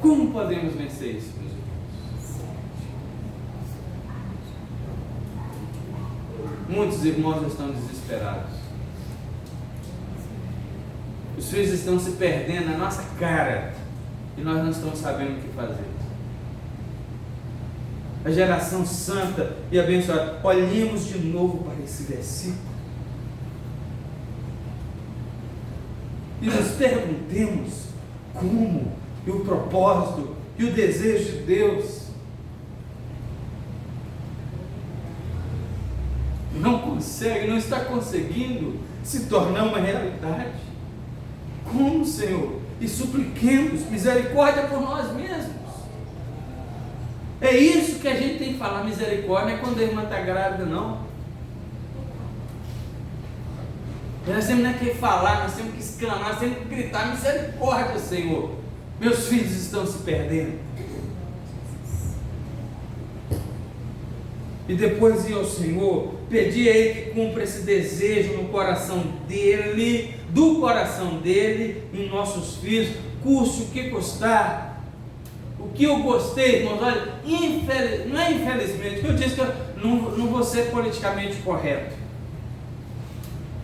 Como podemos vencer isso, meus irmãos? Muitos irmãos estão desesperados. Os filhos estão se perdendo na nossa cara e nós não estamos sabendo o que fazer. A geração santa e abençoada. Olhemos de novo para esse versículo e nos perguntemos como e o propósito e o desejo de Deus. Não consegue, não está conseguindo se tornar uma realidade. Como, Senhor? E supliquemos misericórdia por nós mesmos. É isso que a gente tem que falar, misericórdia, não é quando a irmã está grávida, não. Nós temos que falar, nós temos que exclamar, nós temos que gritar, misericórdia, Senhor. Meus filhos estão se perdendo. E depois ir ao Senhor, pedir a Ele que cumpra esse desejo no coração dEle, do coração dEle, em nossos filhos, custe o que custar. O que eu gostei, irmãos, olha, não é infelizmente, que eu disse que eu não vou ser politicamente correto.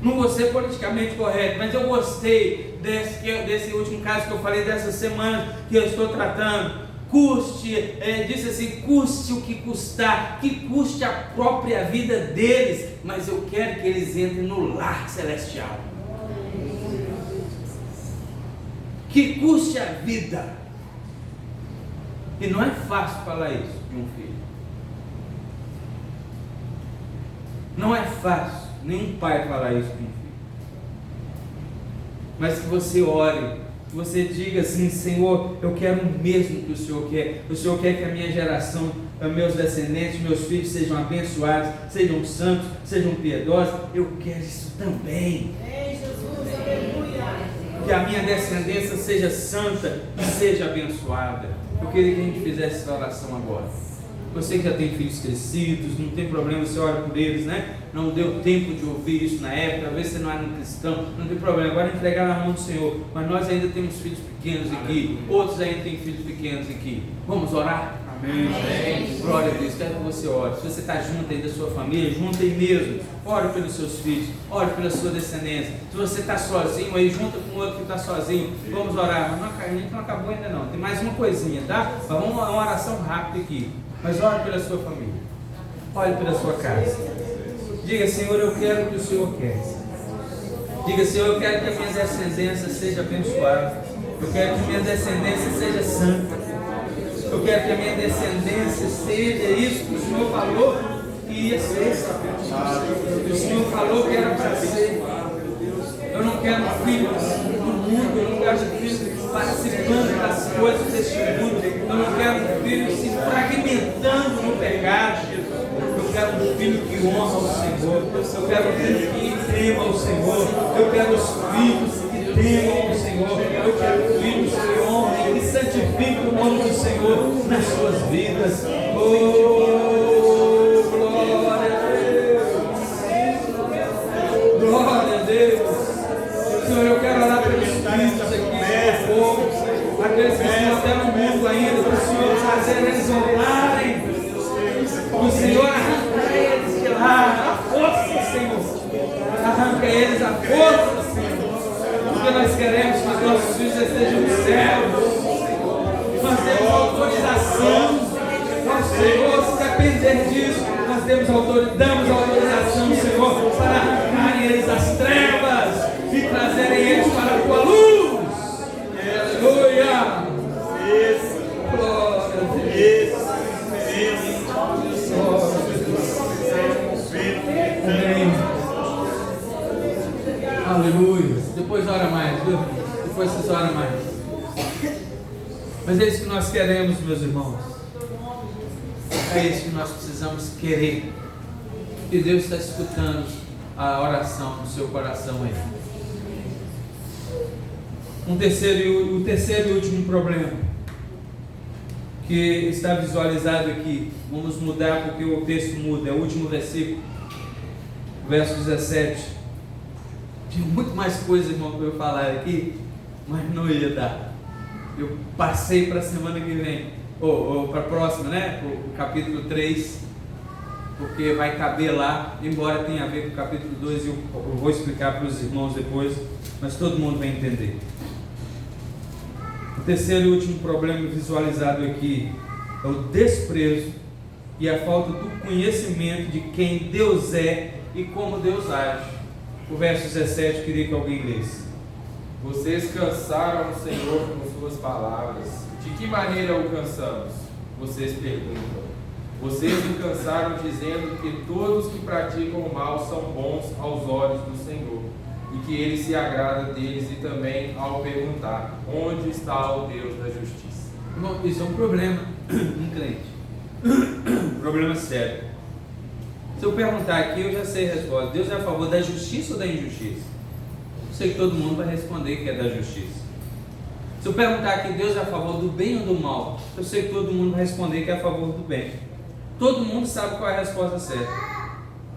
Não vou ser politicamente correto, mas eu gostei desse último caso que eu falei dessa semana, que eu estou tratando. Custe, disse assim, custe o que custar, que custe a própria vida deles, mas eu quero que eles entrem no lar celestial. Que custe a vida. E não é fácil falar isso de um filho. Não é fácil nenhum pai falar isso de um filho. Mas que você ore, que você diga assim: Senhor, eu quero o mesmo que o Senhor quer. O Senhor quer que a minha geração, meus descendentes, meus filhos sejam abençoados, sejam santos, sejam piedosos. Eu quero isso também. Jesus, aleluia. Que a minha descendência seja santa e seja abençoada. Eu queria que a gente fizesse essa oração agora. Você que já tem filhos crescidos, não tem problema, você ora por eles, né? Não deu tempo de ouvir isso na época, talvez você não era um cristão, não tem problema, agora entregar na mão do Senhor. Mas nós ainda temos filhos pequenos aqui, outros ainda têm filhos pequenos aqui. Vamos orar? Amém. Glória a Deus, quero que você ore. Se você está junto aí da sua família, junto aí mesmo. Ore pelos seus filhos, ore pela sua descendência. Se você está sozinho aí, junta com outro que está sozinho. Vamos orar. Mas a gente não acabou ainda não. Tem mais uma coisinha, tá? Vamos uma oração rápida aqui. Mas ore pela sua família. Ore pela sua casa. Diga: Senhor, eu quero o que o Senhor quer. Diga: Senhor, eu quero que a minha descendência seja abençoada. Eu quero que a minha descendência seja santa. Eu quero que a minha descendência seja isso que o Senhor falou que ia ser. O Senhor falou que era para ser. Eu não quero filhos do mundo, eu não quero filhos participando das coisas deste mundo. Eu não quero filhos se fragmentando no pecado, Jesus. Eu quero um filho que honra o Senhor. Eu quero um filho que tema o Senhor. Eu quero os filhos que temam o Senhor. Eu quero filhos que honrem, que santifiquem o nome do Senhor nas suas vidas. Oh, glória a Deus! Glória a Deus! Senhor, eu quero orar pelos filhos aqui, pelo povo, aqueles que estão até no mundo ainda, para o Senhor fazer eles orarem. O Senhor arranca eles de lá, a força, Senhor. Arranca eles a força, Senhor. Porque nós queremos que os nossos filhos estejam no céu. Nós temos autorização ao Senhor, se depender disso, nós damos autorização, Senhor, para arrancarem eles das trevas e trazerem eles para a tua luz. Aleluia! Glória a Deus! Amém. Aleluia! Depois ora mais, viu? Depois vocês oram mais. Mas é isso que nós queremos, meus irmãos. É isso que nós precisamos querer. E Deus está escutando a oração no seu coração aí. O terceiro e último problema que está visualizado aqui. Vamos mudar porque o texto muda. É o último versículo, verso 17. Tinha muito mais coisa, irmão, para eu falar aqui, mas não ia dar. Eu passei para a semana que vem, ou para a próxima, né? O capítulo 3, porque vai caber lá, embora tenha a ver com o capítulo 2, e eu vou explicar para os irmãos depois, mas todo mundo vai entender. O terceiro e último problema visualizado aqui é o desprezo e a falta do conhecimento de quem Deus é e como Deus age. O verso 17 eu queria que alguém lesse. Vocês cansaram o Senhor com suas palavras. De que maneira o cansamos? Vocês perguntam. Vocês o cansaram dizendo que todos que praticam o mal são bons aos olhos do Senhor, e que Ele se agrada deles, e também ao perguntar: onde está o Deus da justiça? Irmão, isso é um problema, um crente. Problema sério. Se eu perguntar aqui, eu já sei a resposta. Deus é a favor da justiça ou da injustiça? Eu sei que todo mundo vai responder que é da justiça. Se eu perguntar aqui, Deus é a favor do bem ou do mal? Eu sei que todo mundo vai responder que é a favor do bem. Todo mundo sabe qual é a resposta certa.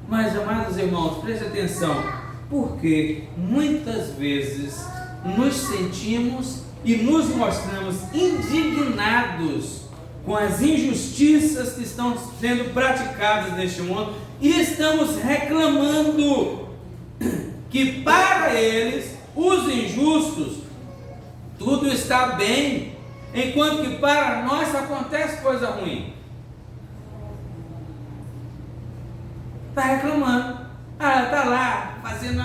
Mas, amados irmãos, preste atenção, porque muitas vezes nos sentimos e nos mostramos indignados com as injustiças que estão sendo praticadas neste mundo e estamos reclamando que para eles os injustos, tudo está bem, enquanto que para nós acontece coisa ruim. Está reclamando, está lá fazendo,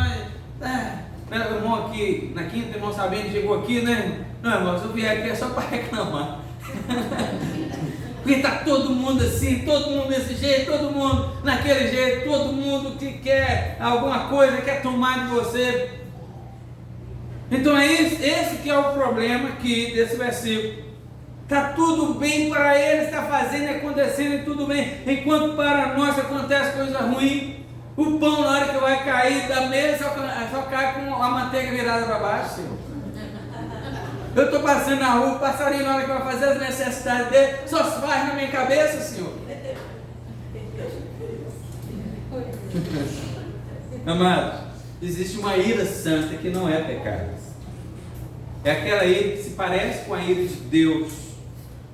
meu irmão aqui na quinta, irmão Sabino chegou aqui, né? Não, irmão, se eu vier aqui é só para reclamar. Porque está todo mundo assim, todo mundo desse jeito, todo mundo naquele jeito, todo mundo que quer alguma coisa, quer tomar de você. Então é esse que é o problema aqui desse versículo. Está tudo bem para ele, está fazendo e acontecendo e tudo bem, enquanto para nós acontece coisa ruim. O pão, na hora que vai cair da mesa, só cai com a manteiga virada para baixo, Senhor. Eu estou passando na rua, o passarinho, na hora que vai fazer as necessidades dele, só se faz na minha cabeça, Senhor. Amados, existe uma ira santa que não é pecado. É aquela ira que se parece com a ira de Deus,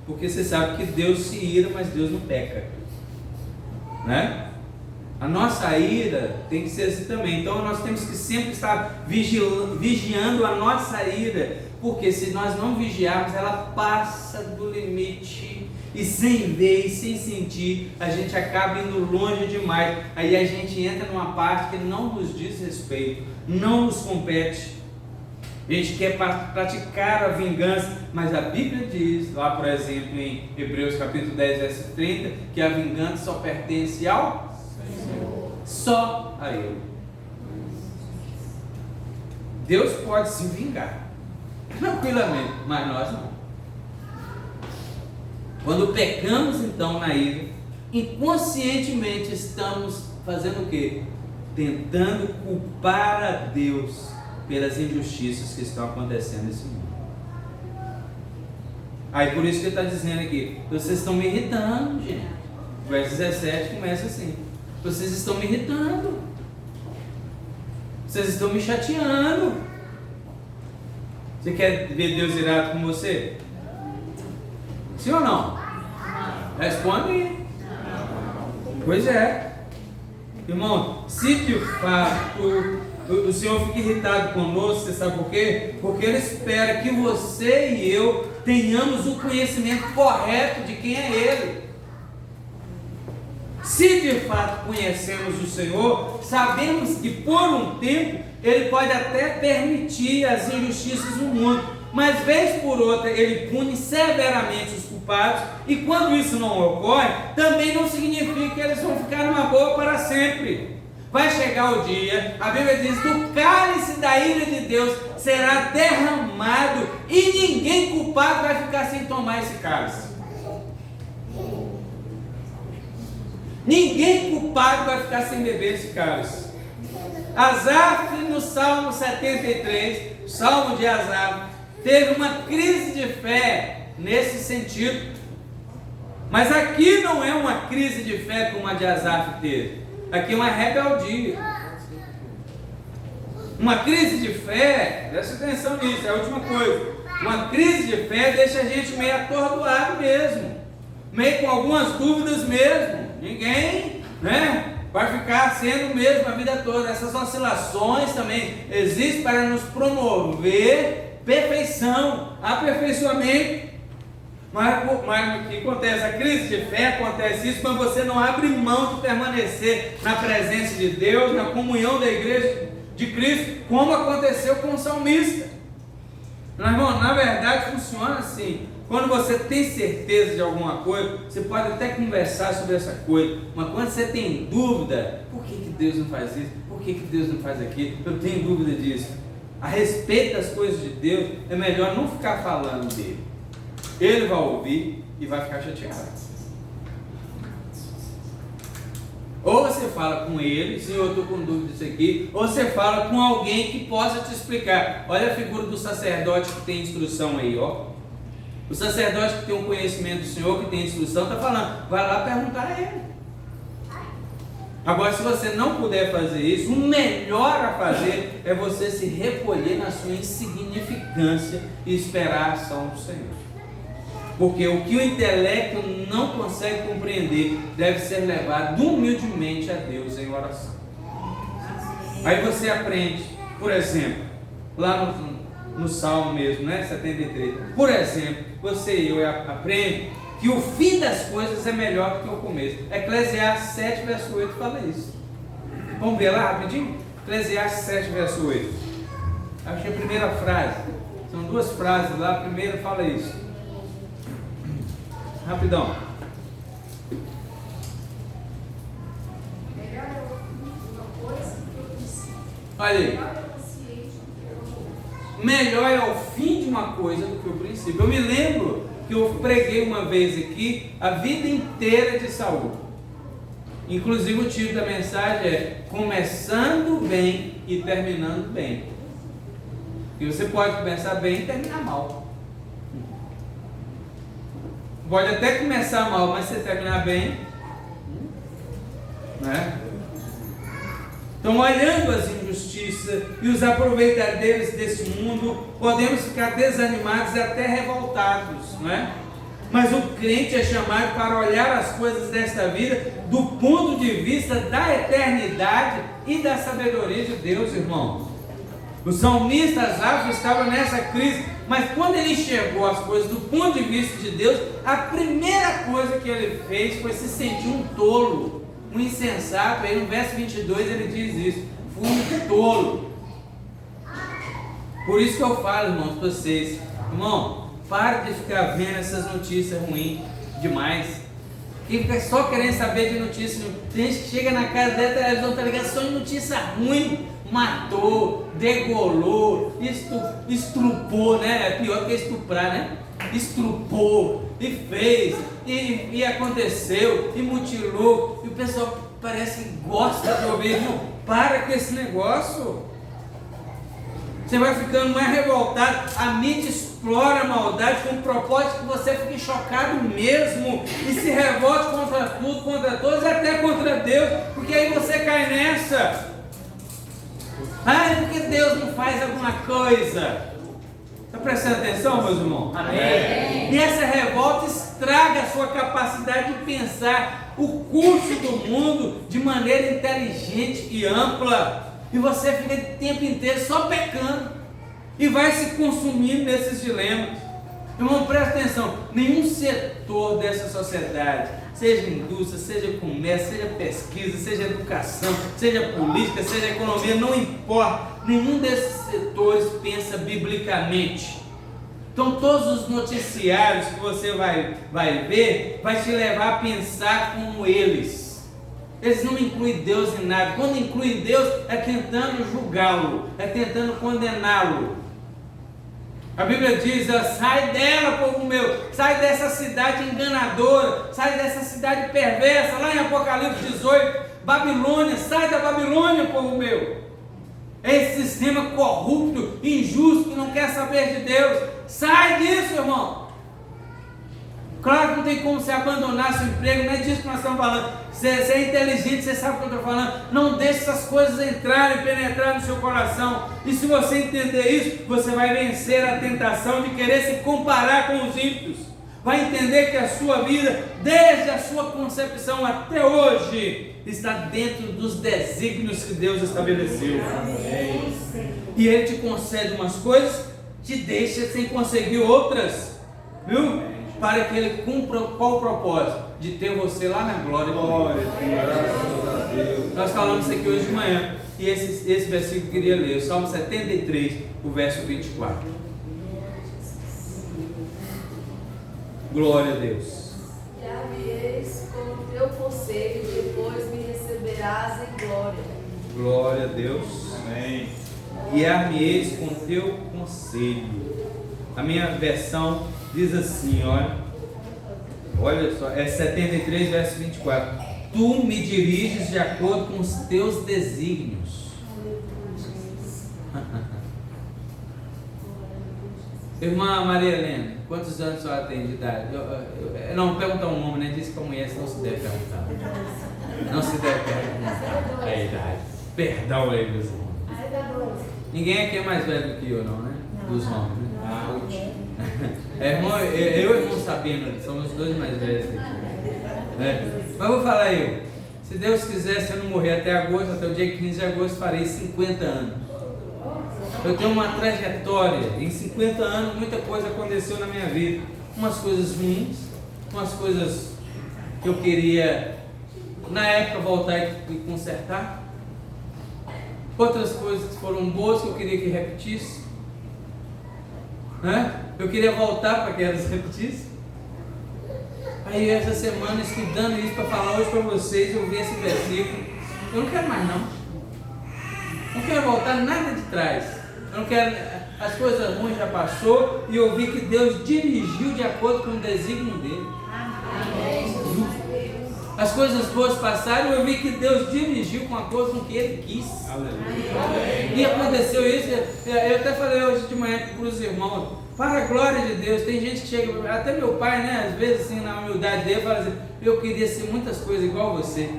porque você sabe que Deus se ira, mas Deus não peca, né? A nossa ira tem que ser assim também. Então nós temos que sempre estar vigiando a nossa ira, porque se nós não vigiarmos, ela passa do limite, e sem ver e sem sentir, a gente acaba indo longe demais. Aí a gente entra numa parte que não nos diz respeito, não nos compete. A gente quer praticar a vingança, mas a Bíblia diz, lá por exemplo em Hebreus capítulo 10, verso 30, que a vingança só pertence ao Senhor, só a Ele. Deus pode se vingar tranquilamente, mas nós não. Quando pecamos então na ira, inconscientemente estamos fazendo o quê? Tentando culpar a Deus pelas injustiças que estão acontecendo nesse mundo. Aí por isso que ele está dizendo aqui, vocês estão me irritando, gente. O verso 17 começa assim: vocês estão me irritando, vocês estão me chateando. Você quer ver Deus irado com você? Sim ou não? Responde aí. Pois é. Irmão, se de fato o Senhor fica irritado conosco, você sabe por quê? Porque Ele espera que você e eu tenhamos o conhecimento correto de quem é Ele. Se de fato conhecemos o Senhor, sabemos que por um tempo Ele pode até permitir as injustiças no mundo, mas vez por outra Ele pune severamente os culpados, e quando isso não ocorre, também não significa que eles vão ficar numa boa para sempre. Vai chegar o dia, a Bíblia diz, do cálice da ira de Deus será derramado, e ninguém culpado vai ficar sem tomar esse cálice. Ninguém culpado vai ficar sem beber esse cálice. Asaf, no Salmo 73, o Salmo de Asaf, teve uma crise de fé nesse sentido. Mas aqui não é uma crise de fé como a de Asaf teve. Aqui é uma rebeldia. Uma crise de fé, presta atenção nisso, é a última coisa. Uma crise de fé deixa a gente meio atordoado mesmo, meio com algumas dúvidas mesmo. Ninguém, vai ficar sendo o mesmo a vida toda. Essas oscilações também existem para nos promover perfeição, aperfeiçoamento. Mas o que acontece? A crise de fé acontece isso quando você não abre mão de permanecer na presença de Deus, na comunhão da igreja de Cristo, como aconteceu com o salmista. Meu irmão, na verdade funciona assim. Quando você tem certeza de alguma coisa, você pode até conversar sobre essa coisa, mas quando você tem dúvida, por que Deus não faz isso? Por que Deus não faz aquilo? Eu tenho dúvida disso. A respeito das coisas de Deus, é melhor não ficar falando dele. Ele vai ouvir e vai ficar chateado. Ou você fala com ele, Senhor, eu estou com dúvida disso aqui, ou você fala com alguém que possa te explicar. Olha a figura do sacerdote que tem instrução aí, ó. O sacerdote que tem um conhecimento do Senhor, que tem instrução, está falando, vai lá perguntar a ele. Agora, se você não puder fazer isso, o melhor a fazer é você se recolher na sua insignificância e esperar a ação do Senhor. Porque o que o intelecto não consegue compreender deve ser levado humildemente a Deus em oração. Aí você aprende, por exemplo, lá no Salmo mesmo, né? 73. Por exemplo, você e eu aprendem que o fim das coisas é melhor do que o começo. Eclesiastes 7, verso 8 fala isso. Vamos ver lá rapidinho? Eclesiastes 7, verso 8. Acho que é a primeira frase. São duas frases lá. A primeira fala isso. Rapidão. Olha aí. Melhor é o fim de uma coisa do que o princípio. Eu me lembro que eu preguei uma vez aqui a vida inteira de Saul. Inclusive o título da mensagem é Começando Bem e Terminando Bem. E você pode começar bem e terminar mal. Pode até começar mal, mas se terminar bem, né? Então, olhando as injustiças e os aproveitadeiros desse mundo, podemos ficar desanimados e até revoltados, não é? Mas o crente é chamado para olhar as coisas desta vida do ponto de vista da eternidade e da sabedoria de Deus, irmão. O salmista Asaf estava nessa crise, mas quando ele enxergou as coisas do ponto de vista de Deus, a primeira coisa que ele fez foi se sentir um tolo, um insensato. Aí no verso 22 ele diz isso: fui um tolo. Por isso que eu falo, irmãos, para vocês, irmão, para de ficar vendo essas notícias ruins demais. Quem fica só querendo saber de notícias, tem gente que chega na casa da televisão, tá ligado, só de notícia ruim. Matou, degolou, estrupou, né? É pior que estuprar, né? Estrupou, e fez, e aconteceu, e mutilou, e o pessoal parece que gosta de ouvir. Não, para com esse negócio. Você vai ficando mais revoltado. A mídia explora a maldade com o propósito que você fique chocado mesmo e se revolte contra tudo, contra todos, até contra Deus, porque aí você cai nessa. Ah, é porque Deus não faz alguma coisa. Está prestando atenção, meus irmãos? Amém. E essa revolta estraga a sua capacidade de pensar o curso do mundo de maneira inteligente e ampla. E você fica o tempo inteiro só pecando e vai se consumindo nesses dilemas. Irmão, presta atenção: nenhum setor dessa sociedade, seja indústria, seja comércio, seja pesquisa, seja educação, seja política, seja economia, não importa, nenhum desses setores pensa biblicamente. Então todos os noticiários que você vai ver, vai te levar a pensar como eles. Eles não incluem Deus em nada. Quando incluem Deus, é tentando julgá-lo, é tentando condená-lo. A Bíblia diz: sai dela, povo meu, sai dessa cidade enganadora, sai dessa cidade perversa, lá em Apocalipse 18, Babilônia, sai da Babilônia, povo meu. É esse sistema corrupto, injusto, que não quer saber de Deus. Sai disso, irmão. Claro que não tem como você abandonar seu emprego, não é disso que nós estamos falando. Você é inteligente, você sabe o que eu estou falando. Não deixe essas coisas entrarem, penetrar no seu coração. E se você entender isso, você vai vencer a tentação de querer se comparar com os ímpios. Vai entender que a sua vida, desde a sua concepção até hoje, está dentro dos desígnios que Deus estabeleceu. Amém. E Ele te concede umas coisas, te deixa sem conseguir outras, viu? Para que Ele cumpra qual o propósito? De ter você lá na glória. Glória a Deus. Nós falamos isso aqui hoje de manhã. E esse versículo eu queria ler, o Salmo 73, o verso 24. Glória a Deus. Dar-me-eis com o teu conselho, depois me receberás em glória. Glória a Deus. Amém. Guiar-me-eis com o teu conselho. A minha versão diz assim, olha só, é 73, verso 24. Tu me diriges de acordo com os teus desígnios. Irmã Maria Helena, quantos anos a senhora tem de idade? Não perguntar um homem, né? Disse que a mulher não se deve perguntar. Não se deve perguntar a idade. Perdão aí, meus irmãos. Ninguém aqui é mais velho do que eu, não, né? Dos homens, né? Irmão, eu e o irmão Sabino, somos os dois mais velhos aqui. Mas vou falar aí, se Deus quiser, se eu não morrer até agosto, até o dia 15 de agosto, farei 50 anos. Eu tenho uma trajetória. Em 50 anos, muita coisa aconteceu na minha vida. Umas coisas ruins, umas coisas que eu queria, na época, voltar e consertar. Outras coisas que foram boas que eu queria que repetisse. Né? Eu queria voltar para que elas repetissem. Aí essa semana, estudando isso para falar hoje para vocês, eu vi esse versículo. Eu não quero mais não. Não quero voltar nada de trás. Eu não quero. As coisas ruins já passou e eu vi que Deus dirigiu de acordo com o desígnio dele. As coisas boas passaram e eu vi que Deus dirigiu com acordo com o que Ele quis. E aconteceu isso. Eu até falei hoje de manhã para os irmãos. Para a glória de Deus, tem gente que chega, até meu pai, né? Às vezes assim, na humildade dele, fala assim, eu queria ser muitas coisas igual você,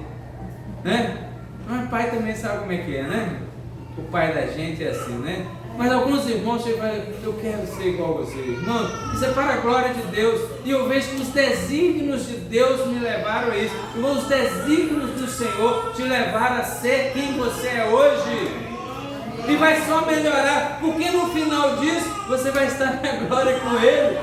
né? Mas o pai também sabe como é que é, né? O pai da gente é assim, né? Mas alguns irmãos chegam e falam, eu quero ser igual a você. Não, isso é para a glória de Deus. E eu vejo que os desígnios de Deus me levaram a isso. Irmão, os desígnios do Senhor te levaram a ser quem você é hoje. E vai só melhorar, porque no final disso você vai estar na glória com Ele.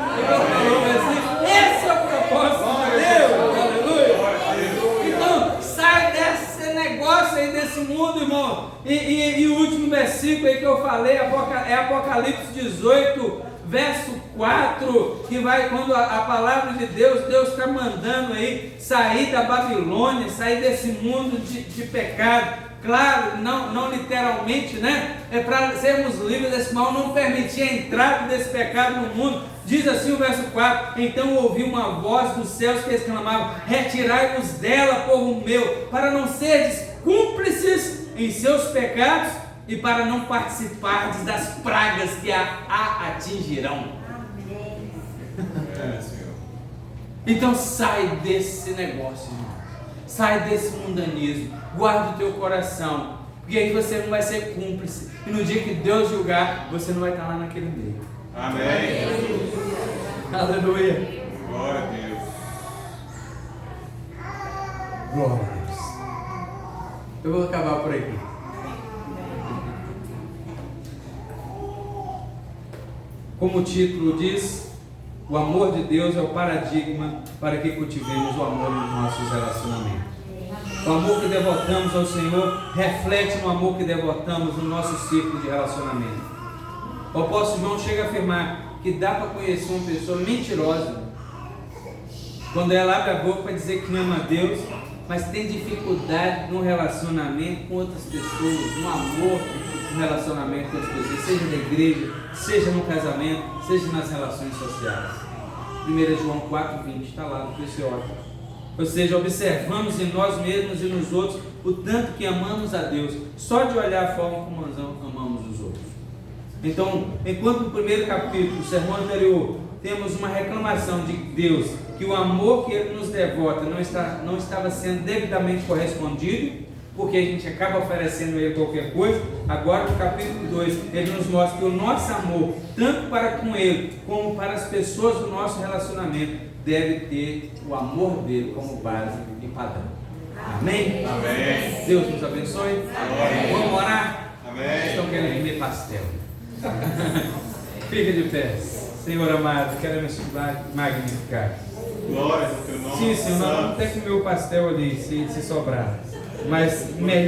Esse é o propósito de Deus. Aleluia. Então, sai desse negócio aí, desse mundo, irmão. E o último versículo aí que eu falei é Apocalipse 18, verso 4, que vai quando a palavra de Deus está mandando aí sair da Babilônia, sair desse mundo de pecado. Claro, não literalmente, né? É para sermos livres desse mal, não permitir a entrada desse pecado no mundo. Diz assim o verso 4: então ouvi uma voz dos céus que exclamava: retirai-vos dela, povo meu, para não seres cúmplices em seus pecados e para não participardes das pragas que a atingirão. É, Senhor. Então sai desse negócio, irmão. Sai desse mundanismo, guarda o teu coração, porque aí você não vai ser cúmplice, e no dia que Deus julgar, você não vai estar lá naquele meio. Amém. Aleluia. Glória a Deus. Glória a Deus. Eu vou acabar por aqui. Como o título diz, o amor de Deus é o paradigma para que cultivemos o amor nos nossos relacionamentos. O amor que devotamos ao Senhor reflete no amor que devotamos no nosso círculo de relacionamento. O apóstolo João chega a afirmar que dá para conhecer uma pessoa mentirosa quando ela abre a boca para dizer que ama a Deus, mas tem dificuldade no relacionamento com outras pessoas, no amor no relacionamento com outras pessoas, seja na igreja, seja no casamento, seja nas relações sociais. 1 João 4,20 está lá no Precioso. Ou seja, observamos em nós mesmos e nos outros o tanto que amamos a Deus, só de olhar a forma como nós amamos os outros. Então, enquanto no primeiro capítulo, o sermão anterior, temos uma reclamação de Deus, que o amor que Ele nos devota não estava sendo devidamente correspondido, porque a gente acaba oferecendo a Ele qualquer coisa. Agora no capítulo 2, Ele nos mostra que o nosso amor, tanto para com Ele, como para as pessoas do nosso relacionamento, deve ter o amor dele como base e padrão. Amém? Amém. Deus nos abençoe. Amém. Vamos orar? Amém. Estão querendo comer pastel. Fica de pé. Senhor amado, queremos magnificar. Glória ao teu nome. Sim, Senhor, nós vamos até comer o pastel ali, se sobrar. Mas melhor.